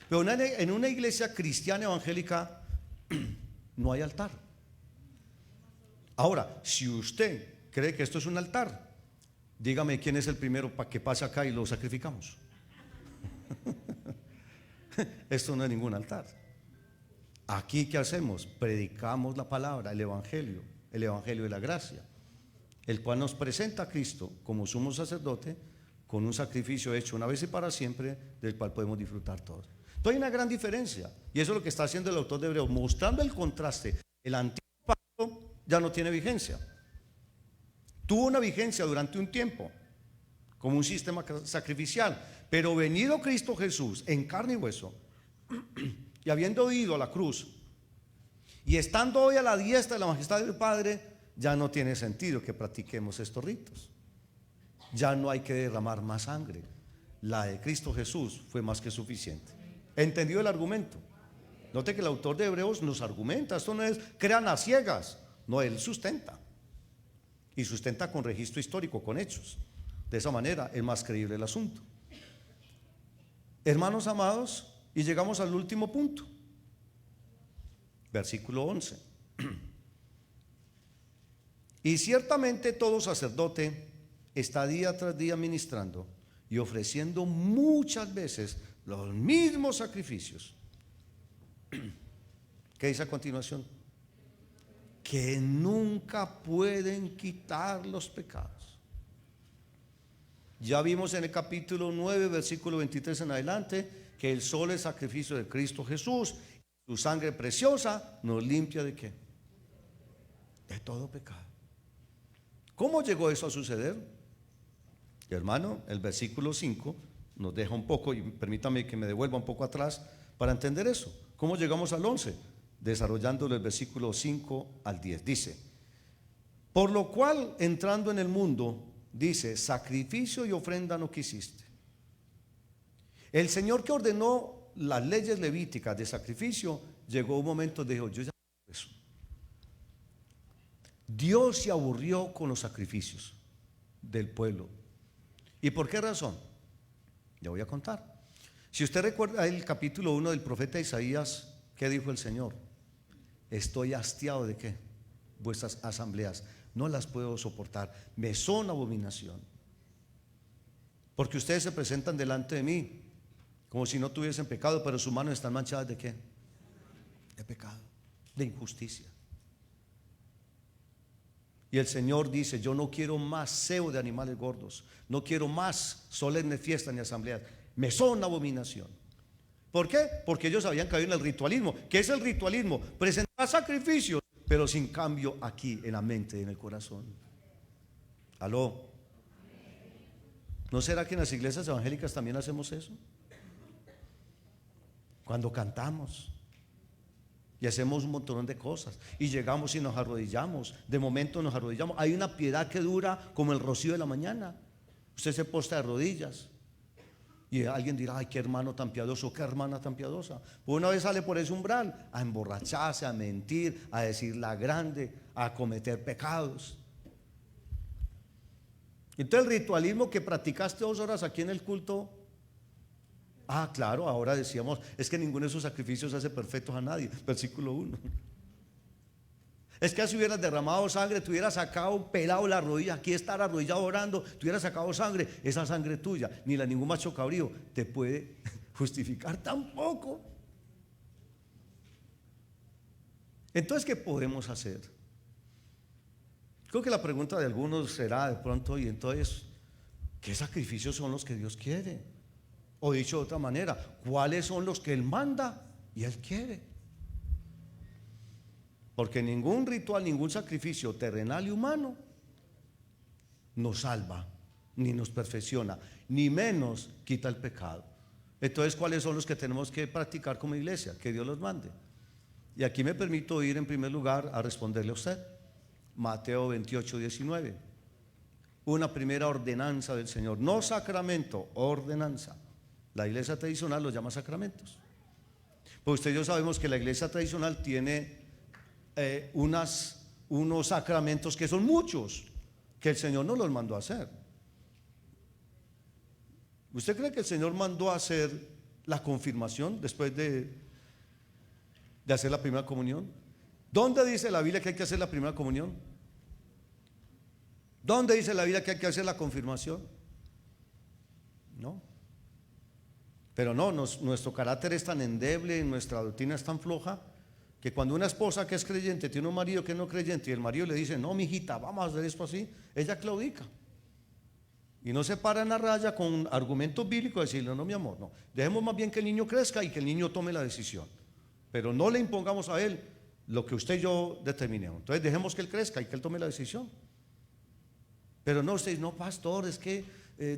Pero en una iglesia cristiana evangélica no hay altar. Ahora, si usted cree que esto es un altar, dígame quién es el primero para que pase acá y lo sacrificamos. Esto no es ningún altar. Aquí, ¿qué hacemos? Predicamos la palabra, el evangelio de la gracia, el cual nos presenta a Cristo como sumo sacerdote, con un sacrificio hecho una vez y para siempre, del cual podemos disfrutar todos. Entonces hay una gran diferencia, y eso es lo que está haciendo el autor de Hebreos, mostrando el contraste. El antiguo pacto ya no tiene vigencia. Tuvo una vigencia durante un tiempo como un sistema sacrificial, pero venido Cristo Jesús en carne y hueso, y habiendo ido a la cruz y estando hoy a la diestra de la majestad del Padre, ya no tiene sentido que practiquemos estos ritos. Ya no hay que derramar más sangre. La de Cristo Jesús fue más que suficiente. ¿Entendió el argumento? Note que el autor de Hebreos nos argumenta. Esto no es crean a ciegas, no, él sustenta, y sustenta con registro histórico, con hechos. De esa manera es más creíble el asunto. Hermanos amados, y llegamos al último punto, versículo 11. Y ciertamente todo sacerdote está día tras día ministrando y ofreciendo muchas veces los mismos sacrificios. ¿Qué dice a continuación? Que nunca pueden quitar los pecados. Ya vimos en el capítulo 9, versículo 23 en adelante, que el solo sacrificio de Cristo Jesús, su sangre preciosa, nos limpia ¿de qué? De todo pecado. ¿Cómo llegó eso a suceder? Hermano, el versículo 5 nos deja un poco, y permítame que me devuelva un poco atrás para entender eso. ¿Cómo llegamos al 11? Desarrollándolo el versículo 5 al 10. Dice: por lo cual, entrando en el mundo, dice, sacrificio y ofrenda no quisiste. El Señor que ordenó las leyes levíticas de sacrificio, llegó un momento de dijo, yo ya no eso. Dios se aburrió con los sacrificios del pueblo. ¿Y por qué razón? Ya voy a contar. Si usted recuerda el capítulo 1 del profeta Isaías, ¿qué dijo el Señor? Estoy hastiado de ¿qué? Vuestras asambleas, no las puedo soportar, me son abominación. Porque ustedes se presentan delante de mí como si no tuviesen pecado, pero sus manos están manchadas ¿de qué? De pecado, de injusticia. Y el Señor dice: yo no quiero más cebo de animales gordos, no quiero más solemnes fiestas ni asambleas, me son abominación. ¿Por qué? Porque ellos habían caído en el ritualismo. ¿Qué es el ritualismo? Presentar sacrificios, pero sin cambio aquí en la mente y en el corazón. ¿Aló? ¿No será que en las iglesias evangélicas también hacemos eso? Cuando cantamos y hacemos un montón de cosas y llegamos y nos arrodillamos, de momento nos arrodillamos. Hay una piedad que dura como el rocío de la mañana. Usted se posta de rodillas y alguien dirá: ay, qué hermano tan piadoso, qué hermana tan piadosa. Pues una vez sale por ese umbral a emborracharse, a mentir, a decir la grande, a cometer pecados. Entonces el ritualismo que practicaste 2 horas aquí en el culto, claro, ahora decíamos: es que ninguno de esos sacrificios hace perfectos a nadie. Versículo 1. Es que si hubieras derramado sangre, te hubieras sacado pelado la rodilla, aquí estar arrodillado orando, te hubieras sacado sangre. Esa sangre tuya, ni la ningún macho cabrío te puede justificar tampoco. Entonces, ¿qué podemos hacer? Creo que la pregunta de algunos será de pronto: y entonces, ¿qué sacrificios son los que Dios quiere? O dicho de otra manera, ¿cuáles son los que Él manda y Él quiere? Porque ningún ritual, ningún sacrificio terrenal y humano nos salva, ni nos perfecciona, ni menos quita el pecado. Entonces, ¿cuáles son los que tenemos que practicar como iglesia? Que Dios los mande. Y aquí me permito ir en primer lugar a responderle a usted. Mateo 28, 19. Una primera ordenanza del Señor, no sacramento, ordenanza. La iglesia tradicional los llama sacramentos. Pues usted y yo sabemos que la iglesia tradicional tiene unos sacramentos que son muchos, que el Señor no los mandó a hacer. ¿Usted cree que el Señor mandó a hacer la confirmación después de hacer la primera comunión? ¿Dónde dice la Biblia que hay que hacer la primera comunión? ¿Dónde dice la Biblia que hay que hacer la confirmación? No. Pero no, nuestro carácter es tan endeble, nuestra doctrina es tan floja, que cuando una esposa que es creyente tiene un marido que no es creyente y el marido le dice: no, mijita, vamos a hacer esto así, ella claudica y no se para en la raya con argumentos bíblicos, decirle: no, mi amor, no, dejemos más bien que el niño crezca y que el niño tome la decisión, pero no le impongamos a él lo que usted y yo determinemos. Entonces dejemos que él crezca y que él tome la decisión. Pero no, usted dice: no, pastor, es que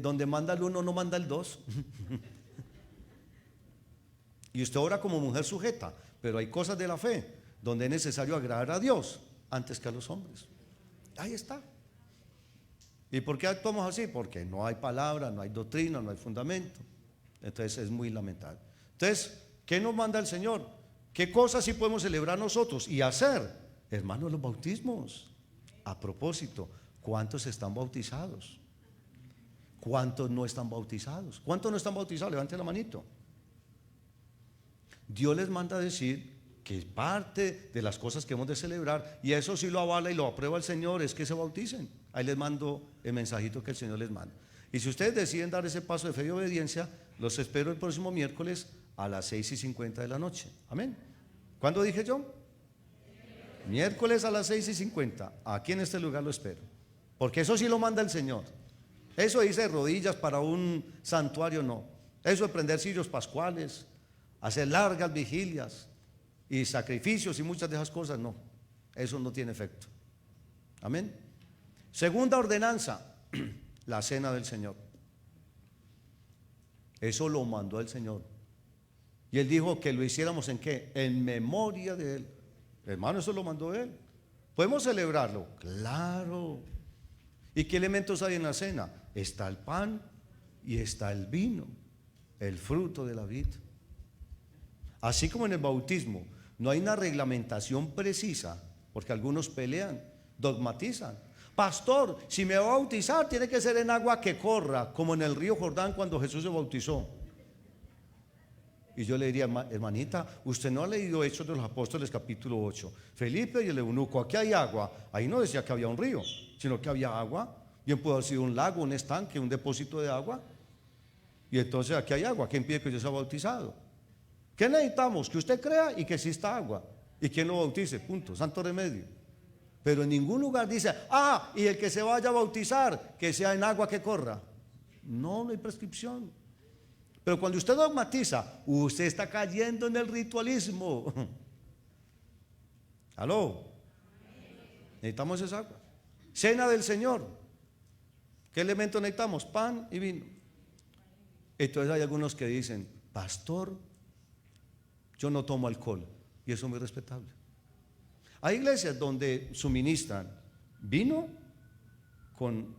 donde manda el uno no manda el dos. Y usted ora como mujer sujeta, pero hay cosas de la fe donde es necesario agradar a Dios antes que a los hombres. Ahí está. ¿Y por qué actuamos así? Porque no hay palabra, no hay doctrina, no hay fundamento. Entonces es muy lamentable. Entonces, ¿qué nos manda el Señor? ¿Qué cosas sí podemos celebrar nosotros y hacer? Hermanos, los bautismos. A propósito, ¿cuántos están bautizados? ¿Cuántos no están bautizados? ¿Cuántos no están bautizados? Levante la manito. Dios les manda a decir que parte de las cosas que hemos de celebrar, y eso sí lo avala y lo aprueba el Señor, es que se bauticen. Ahí les mando el mensajito que el Señor les manda. Y si ustedes deciden dar ese paso de fe y obediencia, los espero el próximo miércoles a las 6:50 de la noche. Amén. ¿Cuándo dije yo? Miércoles a las 6:50. Aquí en este lugar lo espero, porque eso sí lo manda el Señor. Eso dice rodillas para un santuario, no. Eso de prender cirios pascuales, hacer largas vigilias y sacrificios y muchas de esas cosas, no. Eso no tiene efecto. Amén. Segunda ordenanza, la cena del Señor. Eso lo mandó el Señor. Y Él dijo que lo hiciéramos ¿en qué? En memoria de Él. Hermano, eso lo mandó Él. ¿Podemos celebrarlo? Claro. ¿Y qué elementos hay en la cena? Está el pan y está el vino, el fruto de la vid. Así como en el bautismo no hay una reglamentación precisa, porque algunos pelean, dogmatizan. Pastor, si me va a bautizar tiene que ser en agua que corra, como en el río Jordán cuando Jesús se bautizó. Y yo le diría: hermanita, usted no ha leído Hechos de los Apóstoles capítulo 8. Felipe y el eunuco, aquí hay agua. Ahí no decía que había un río, sino que había agua. Bien pudo haber sido un lago, un estanque, un depósito de agua. Y entonces aquí hay agua. ¿Qué impide que yo sea bautizado? ¿Qué necesitamos? Que usted crea y que exista agua. ¿Y quién lo bautice? Punto. Santo remedio. Pero en ningún lugar dice, y el que se vaya a bautizar, que sea en agua que corra. No, no hay prescripción. Pero cuando usted dogmatiza, usted está cayendo en el ritualismo. ¿Aló? Necesitamos esa agua. Cena del Señor. ¿Qué elementos necesitamos? Pan y vino. Entonces hay algunos que dicen, pastor, yo no tomo alcohol. Y eso es muy respetable. Hay iglesias donde suministran vino con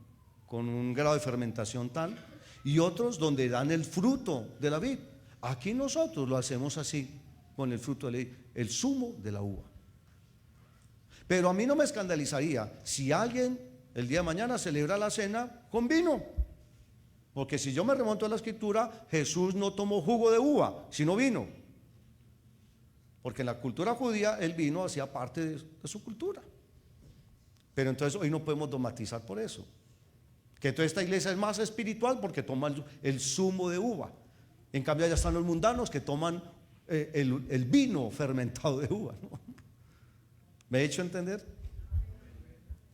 un grado de fermentación tal, y otros donde dan el fruto de la vid. Aquí nosotros lo hacemos así, con el fruto de la vid, el zumo de la uva. Pero a mí no me escandalizaría si alguien el día de mañana celebra la cena con vino. Porque si yo me remonto a la escritura, Jesús no tomó jugo de uva, sino vino. Porque en la cultura judía el vino hacía parte de su cultura. Pero entonces hoy no podemos dogmatizar por eso. Que entonces esta iglesia es más espiritual porque toma el zumo de uva. En cambio allá están los mundanos que toman el vino fermentado de uva, ¿no? ¿Me he hecho entender?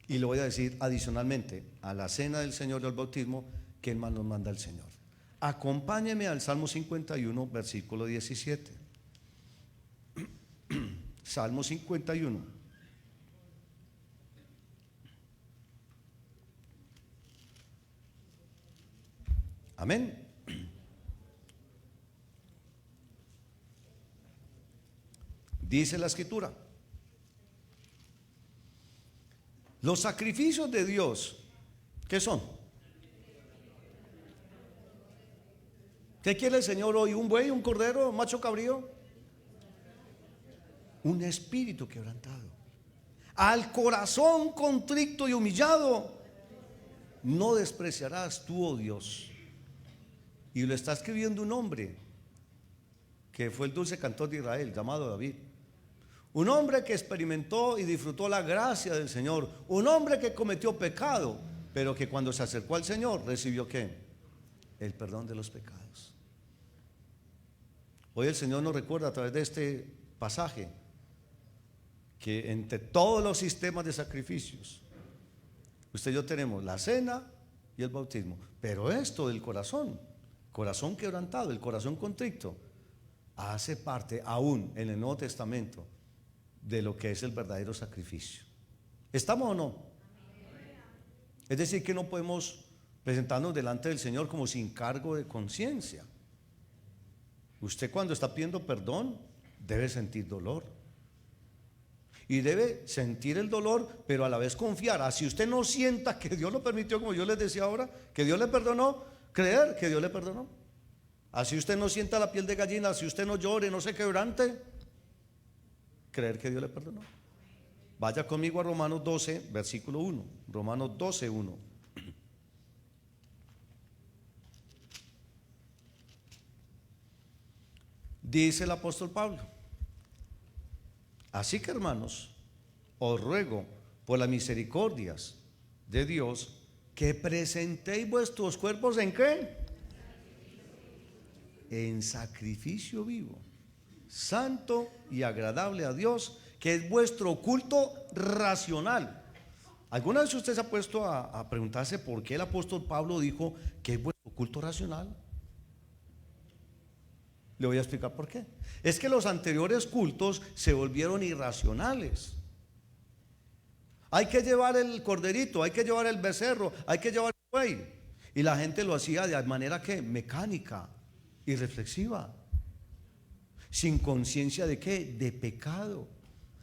Y le voy a decir adicionalmente a la cena del Señor y al bautismo, ¿qué más nos manda el Señor? Acompáñeme al Salmo 51, versículo 17. Salmo 51. Amén. Dice la escritura: los sacrificios de Dios, ¿qué son? ¿Qué quiere el Señor hoy? ¿Un buey, un cordero, un macho cabrío? Un espíritu quebrantado. Al corazón contrito y humillado no despreciarás tú, oh Dios. Y lo está escribiendo un hombre que fue el dulce cantor de Israel, llamado David. Un hombre que experimentó y disfrutó la gracia del Señor. Un hombre que cometió pecado, pero que cuando se acercó al Señor recibió ¿qué? El perdón de los pecados. Hoy el Señor nos recuerda a través de este pasaje que entre todos los sistemas de sacrificios, usted y yo tenemos la cena y el bautismo. Pero esto del corazón quebrantado, el corazón contrito, hace parte aún en el Nuevo Testamento de lo que es el verdadero sacrificio. ¿Estamos o no? Es decir, que no podemos presentarnos delante del Señor como sin cargo de conciencia. Usted cuando está pidiendo perdón debe sentir dolor. Y debe sentir el dolor, pero a la vez confiar. Así usted no sienta que Dios lo permitió, como yo les decía ahora, que Dios le perdonó, creer que Dios le perdonó. Así usted no sienta la piel de gallina, así usted no llore, no se quebrante, creer que Dios le perdonó. Vaya conmigo a Romanos 12, versículo 1. Romanos 12, 1. Dice el apóstol Pablo: así que, hermanos, os ruego por las misericordias de Dios que presentéis vuestros cuerpos ¿en qué? En sacrificio vivo, santo y agradable a Dios, que es vuestro culto racional. ¿Alguna vez usted se ha puesto a preguntarse por qué el apóstol Pablo dijo que es vuestro culto racional? Le voy a explicar por qué. Es que los anteriores cultos se volvieron irracionales. Hay que llevar el corderito, hay que llevar el becerro, hay que llevar el buey. Y la gente lo hacía de manera que mecánica y reflexiva, sin conciencia de qué, de pecado.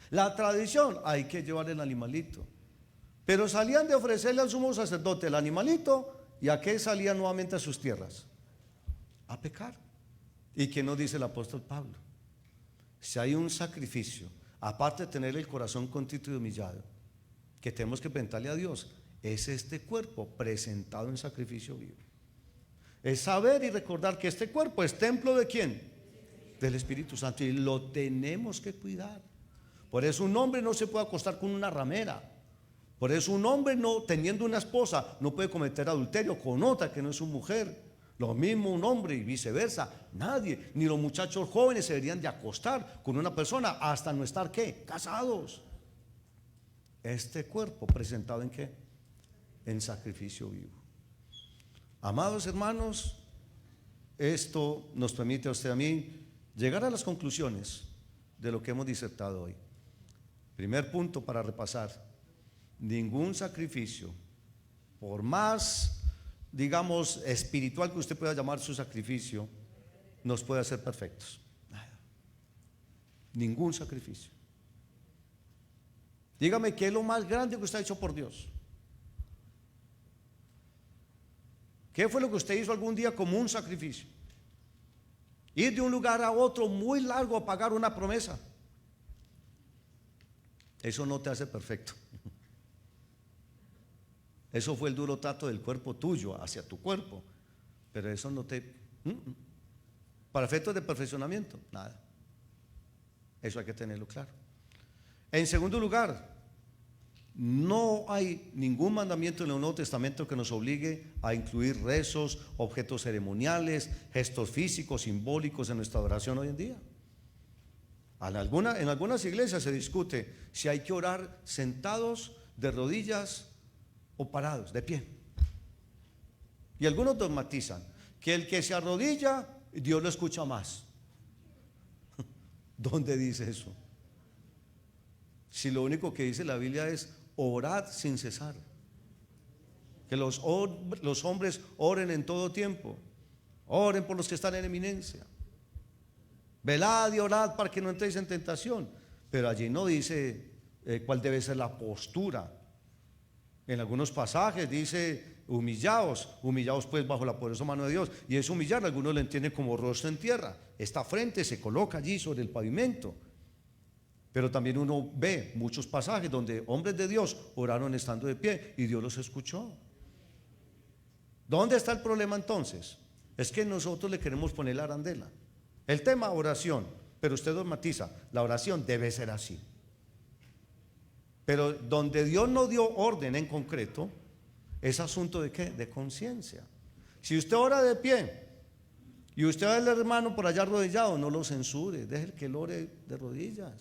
La tradición, hay que llevar el animalito. Pero salían de ofrecerle al sumo sacerdote el animalito, ¿y a qué salían nuevamente a sus tierras? A pecar. ¿Y qué nos dice el apóstol Pablo? Si hay un sacrificio, aparte de tener el corazón contrito y humillado, que tenemos que presentarle a Dios, es este cuerpo presentado en sacrificio vivo. Es saber y recordar que este cuerpo es templo ¿de quién? Del Espíritu Santo, y lo tenemos que cuidar. Por eso un hombre no se puede acostar con una ramera. Por eso un hombre, no teniendo una esposa, no puede cometer adulterio con otra que no es su mujer. Lo mismo un hombre y viceversa. Nadie, ni los muchachos jóvenes se deberían de acostar con una persona hasta no estar ¿qué? Casados. Este cuerpo presentado en ¿qué? En sacrificio vivo. Amados hermanos, esto nos permite a usted y a mí llegar a las conclusiones de lo que hemos disertado hoy. Primer punto para repasar: ningún sacrificio, por más, digamos, espiritual que usted pueda llamar su sacrificio, nos puede hacer perfectos. Ningún sacrificio. Dígame, ¿qué es lo más grande que usted ha hecho por Dios? ¿Qué fue lo que usted hizo algún día como un sacrificio? Ir de un lugar a otro muy largo a pagar una promesa. Eso no te hace perfecto. Eso fue el duro trato del cuerpo tuyo hacia tu cuerpo, pero eso no te... Para efectos de perfeccionamiento, nada. Eso hay que tenerlo claro. En segundo lugar, no hay ningún mandamiento en el Nuevo Testamento que nos obligue a incluir rezos, objetos ceremoniales, gestos físicos, simbólicos en nuestra adoración hoy en día. En algunas iglesias se discute si hay que orar sentados, de rodillas o parados, de pie. Y algunos dogmatizan que el que se arrodilla, Dios lo escucha más. ¿Dónde dice eso? Si lo único que dice la Biblia es orad sin cesar. Que los hombres oren en todo tiempo. Oren por los que están en eminencia. Velad y orad para que no entréis en tentación. Pero allí no dice cuál debe ser la postura. En algunos pasajes dice humillaos pues bajo la poderosa mano de Dios. Y es humillar, algunos lo entienden como rostro en tierra. Esta frente se coloca allí sobre el pavimento. Pero también uno ve muchos pasajes donde hombres de Dios oraron estando de pie y Dios los escuchó. ¿Dónde está el problema entonces? Es que nosotros le queremos poner la arandela. El tema oración, pero usted dogmatiza, la oración debe ser así. Pero donde Dios no dio orden en concreto, es asunto de ¿qué? De conciencia. Si usted ora de pie y usted ve al hermano por allá arrodillado, no lo censure, deje que él ore de rodillas.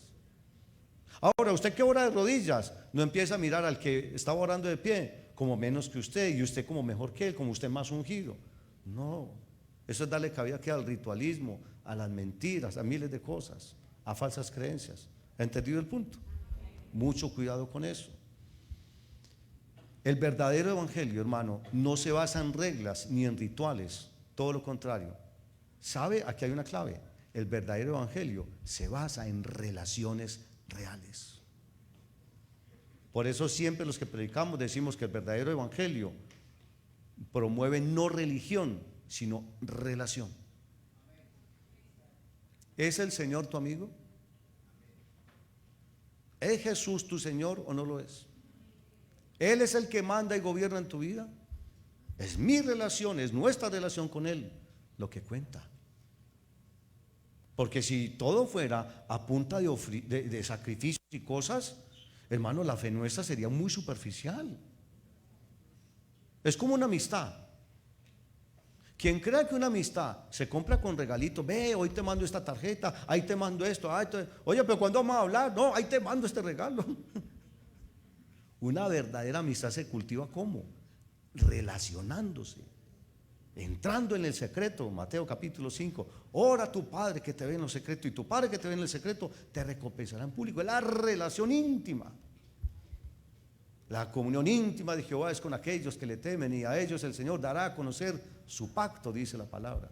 Ahora, usted que ora de rodillas, no empieza a mirar al que estaba orando de pie como menos que usted y usted como mejor que él, como usted más ungido. No, eso es darle cabida que al ritualismo, a las mentiras, a miles de cosas, a falsas creencias. ¿Ha entendido el punto? Mucho cuidado con eso. El verdadero evangelio, hermano, no se basa en reglas ni en rituales, todo lo contrario. ¿Sabe? Aquí hay una clave. El verdadero evangelio se basa en relaciones reales. Por eso siempre los que predicamos decimos que el verdadero evangelio promueve no religión, sino relación. ¿Es el Señor tu amigo? ¿Es Jesús tu Señor o no lo es? ¿Él es el que manda y gobierna en tu vida? Es mi relación, es nuestra relación con Él lo que cuenta. Porque si todo fuera a punta de sacrificios y cosas, hermano, la fe nuestra sería muy superficial. Es como una amistad. Quien crea que una amistad se compra con regalitos, ve, hoy te mando esta tarjeta, ahí te mando esto, oye, pero ¿cuándo vamos a hablar? No, ahí te mando este regalo. Una verdadera amistad se cultiva ¿cómo? Relacionándose, entrando en el secreto. Mateo capítulo 5, ora a tu Padre que te ve en lo secreto, y tu Padre que te ve en el secreto te recompensará en público. Es la relación íntima. La comunión íntima de Jehová es con aquellos que le temen, y a ellos el Señor dará a conocer su pacto, dice la palabra.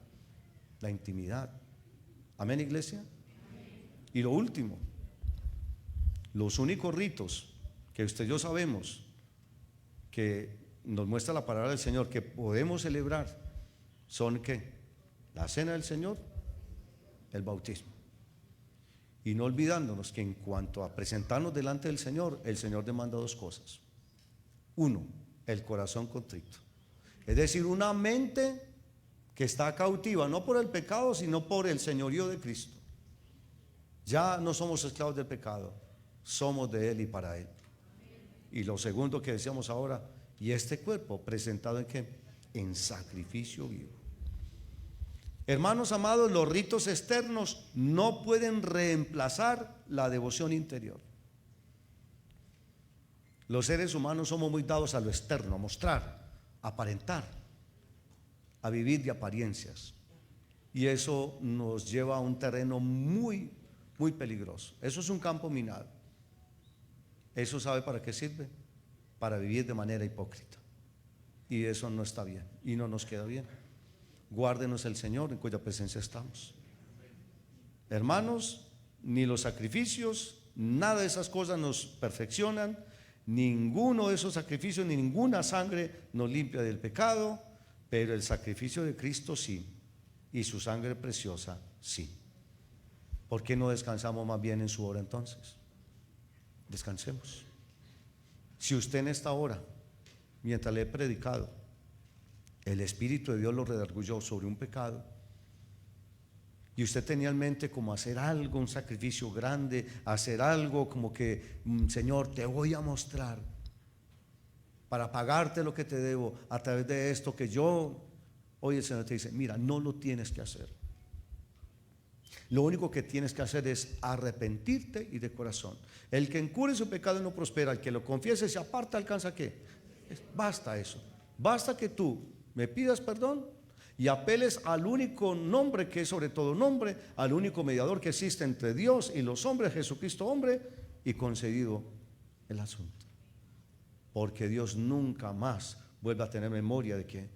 La intimidad. Amén, iglesia. Amén. Y lo último, los únicos ritos que usted y yo sabemos que nos muestra la palabra del Señor que podemos celebrar son ¿qué? La cena del Señor, el bautismo. Y no olvidándonos que en cuanto a presentarnos delante del Señor, el Señor demanda dos cosas. Uno, el corazón contrito. Es decir, una mente que está cautiva, no por el pecado, sino por el señorío de Cristo. Ya no somos esclavos del pecado, somos de Él y para Él. Y lo segundo que decíamos ahora, y este cuerpo presentado en ¿qué? En sacrificio vivo. Hermanos amados, los ritos externos no pueden reemplazar la devoción interior. Los seres humanos somos muy dados a lo externo, a mostrar, a aparentar, a vivir de apariencias. Y eso nos lleva a un terreno muy, muy peligroso. Eso es un campo minado. ¿Eso sabe para qué sirve? Para vivir de manera hipócrita. Y eso no está bien y no nos queda bien. Guárdenos el Señor en cuya presencia estamos. Hermanos, ni los sacrificios, nada de esas cosas nos perfeccionan. Ninguno de esos sacrificios, ni ninguna sangre nos limpia del pecado, pero el sacrificio de Cristo sí, y su sangre preciosa sí. ¿Por qué no descansamos más bien en su hora entonces? Descansemos. Si usted en esta hora, mientras le he predicado, el Espíritu de Dios lo redarguyó sobre un pecado, y usted tenía en mente como hacer algo, un sacrificio grande, hacer algo como que, Señor, te voy a mostrar para pagarte lo que te debo a través de esto que yo, hoy el Señor te dice, mira, no lo tienes que hacer. Lo único que tienes que hacer es arrepentirte y de corazón. El que encubre su pecado no prospera, el que lo confiese se aparta, alcanza ¿qué? Basta eso, basta que tú me pidas perdón y apeles al único nombre que es sobre todo nombre, al único mediador que existe entre Dios y los hombres, Jesucristo hombre, y concedido el asunto. Porque Dios nunca más vuelve a tener memoria de ¿qué?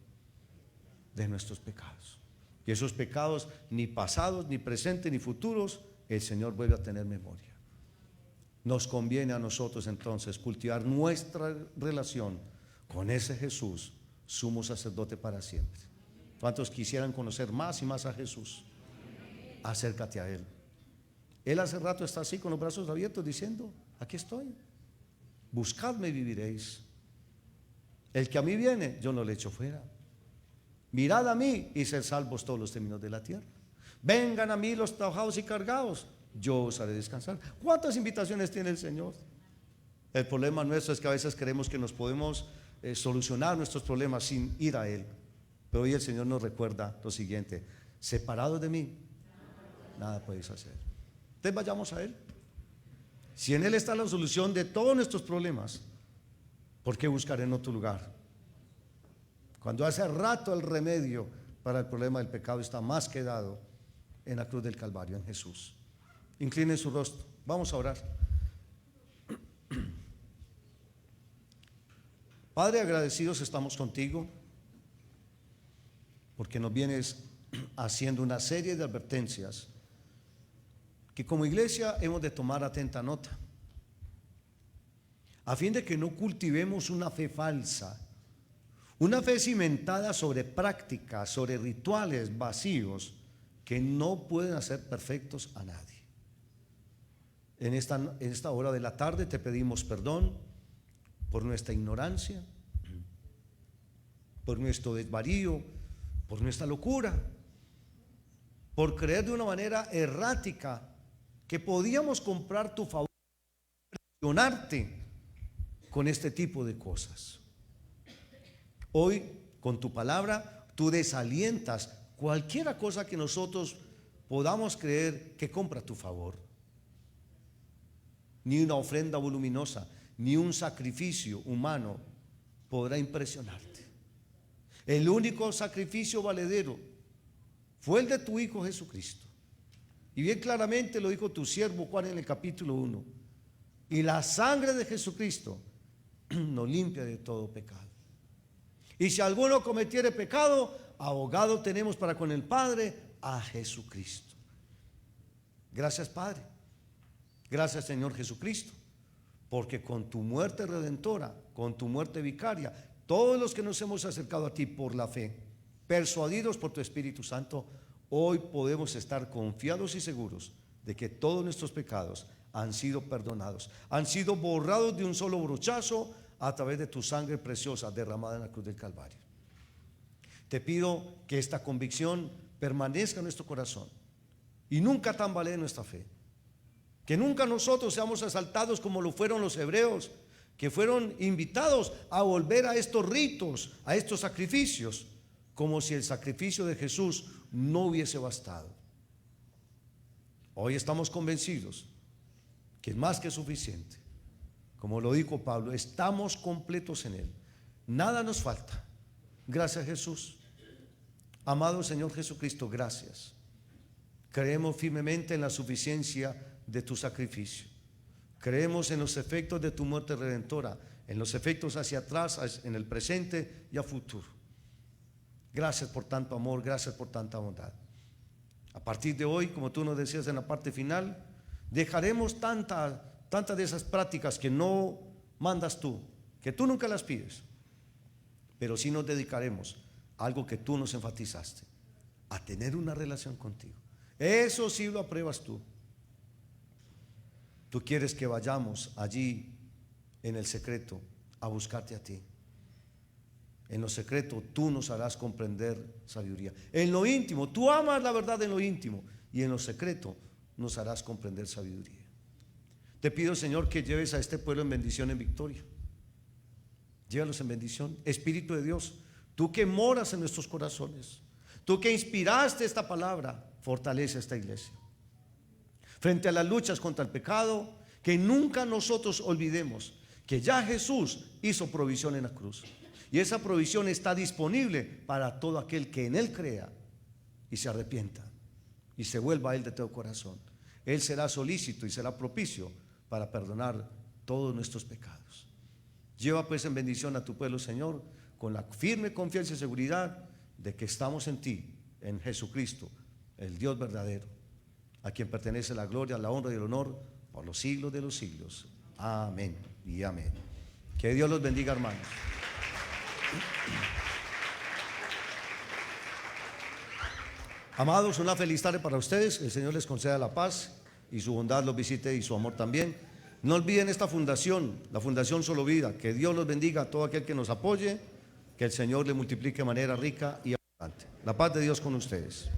De nuestros pecados. Y esos pecados, ni pasados, ni presentes, ni futuros, el Señor vuelve a tener memoria. Nos conviene a nosotros entonces cultivar nuestra relación con ese Jesús, sumo sacerdote para siempre. ¿Cuántos quisieran conocer más y más a Jesús? Acércate a Él. Él hace rato está así con los brazos abiertos diciendo, aquí estoy, buscadme y viviréis. El que a mí viene, yo no le echo fuera. Mirad a mí y sed salvos todos los términos de la tierra. Vengan a mí los trabajados y cargados, yo os haré descansar. ¿Cuántas invitaciones tiene el Señor? El problema nuestro es que a veces creemos que nos podemos solucionar nuestros problemas sin ir a Él. Pero hoy el Señor nos recuerda lo siguiente: separados de mí, nada podéis hacer. Entonces vayamos a Él. Si en Él está la solución de todos nuestros problemas, ¿por qué buscar en otro lugar? Cuando hace rato el remedio para el problema del pecado está más que dado en la cruz del Calvario, en Jesús. Incline su rostro, vamos a orar. Padre, agradecidos estamos contigo porque nos vienes haciendo una serie de advertencias que como iglesia hemos de tomar atenta nota, a fin de que no cultivemos una fe falsa, una fe cimentada sobre prácticas, sobre rituales vacíos que no pueden hacer perfectos a nadie. En esta hora de la tarde te pedimos perdón por nuestra ignorancia, por nuestro desvarío, por nuestra locura, por creer de una manera errática que podíamos comprar tu favor, impresionarte con este tipo de cosas. Hoy, con tu palabra, tú desalientas cualquiera cosa que nosotros podamos creer que compra tu favor. Ni una ofrenda voluminosa, ni un sacrificio humano podrá impresionarte. El único sacrificio valedero fue el de tu Hijo Jesucristo. Y bien claramente lo dijo tu siervo Juan en el capítulo 1. Y la sangre de Jesucristo nos limpia de todo pecado. Y si alguno cometiere pecado, abogado tenemos para con el Padre, a Jesucristo. Gracias, Padre. Gracias, Señor Jesucristo, porque con tu muerte redentora, con tu muerte vicaria, todos los que nos hemos acercado a ti por la fe, persuadidos por tu Espíritu Santo, hoy podemos estar confiados y seguros de que todos nuestros pecados han sido perdonados, han sido borrados de un solo brochazo a través de tu sangre preciosa derramada en la cruz del Calvario. Te pido que esta convicción permanezca en nuestro corazón y nunca tambalee nuestra fe. Que nunca nosotros seamos asaltados como lo fueron los hebreos, que fueron invitados a volver a estos ritos, a estos sacrificios, como si el sacrificio de Jesús no hubiese bastado. Hoy estamos convencidos que es más que suficiente. Como lo dijo Pablo, estamos completos en Él. Nada nos falta. Gracias, Jesús. Amado Señor Jesucristo, gracias. Creemos firmemente en la suficiencia de tu sacrificio. Creemos en los efectos de tu muerte redentora, en los efectos hacia atrás, en el presente y a futuro. Gracias por tanto amor, gracias por tanta bondad. A partir de hoy, como tú nos decías en la parte final, dejaremos tantas de esas prácticas que no mandas tú, que tú nunca las pides, pero sí nos dedicaremos a algo que tú nos enfatizaste, a tener una relación contigo. Eso sí lo apruebas tú. Tú quieres que vayamos allí en el secreto a buscarte a ti. En lo secreto tú nos harás comprender sabiduría. En lo íntimo, tú amas la verdad en lo íntimo, y en lo secreto nos harás comprender sabiduría. Te pido, Señor, que lleves a este pueblo en bendición, en victoria. Llévalos en bendición. Espíritu de Dios, tú que moras en nuestros corazones, tú que inspiraste esta palabra, fortalece a esta iglesia. Frente a las luchas contra el pecado, que nunca nosotros olvidemos que ya Jesús hizo provisión en la cruz. Y esa provisión está disponible para todo aquel que en Él crea y se arrepienta y se vuelva a Él de todo corazón. Él será solícito y será propicio para perdonar todos nuestros pecados. Lleva pues en bendición a tu pueblo, Señor, con la firme confianza y seguridad de que estamos en ti, en Jesucristo, el Dios verdadero, a quien pertenece la gloria, la honra y el honor por los siglos de los siglos. Amén y amén. Que Dios los bendiga, hermanos. Amados, una feliz tarde para ustedes. El Señor les conceda la paz y su bondad los visite y su amor también. No olviden esta fundación, la Fundación Solo Vida. Que Dios los bendiga a todo aquel que nos apoye. Que el Señor le multiplique de manera rica y abundante. La paz de Dios con ustedes.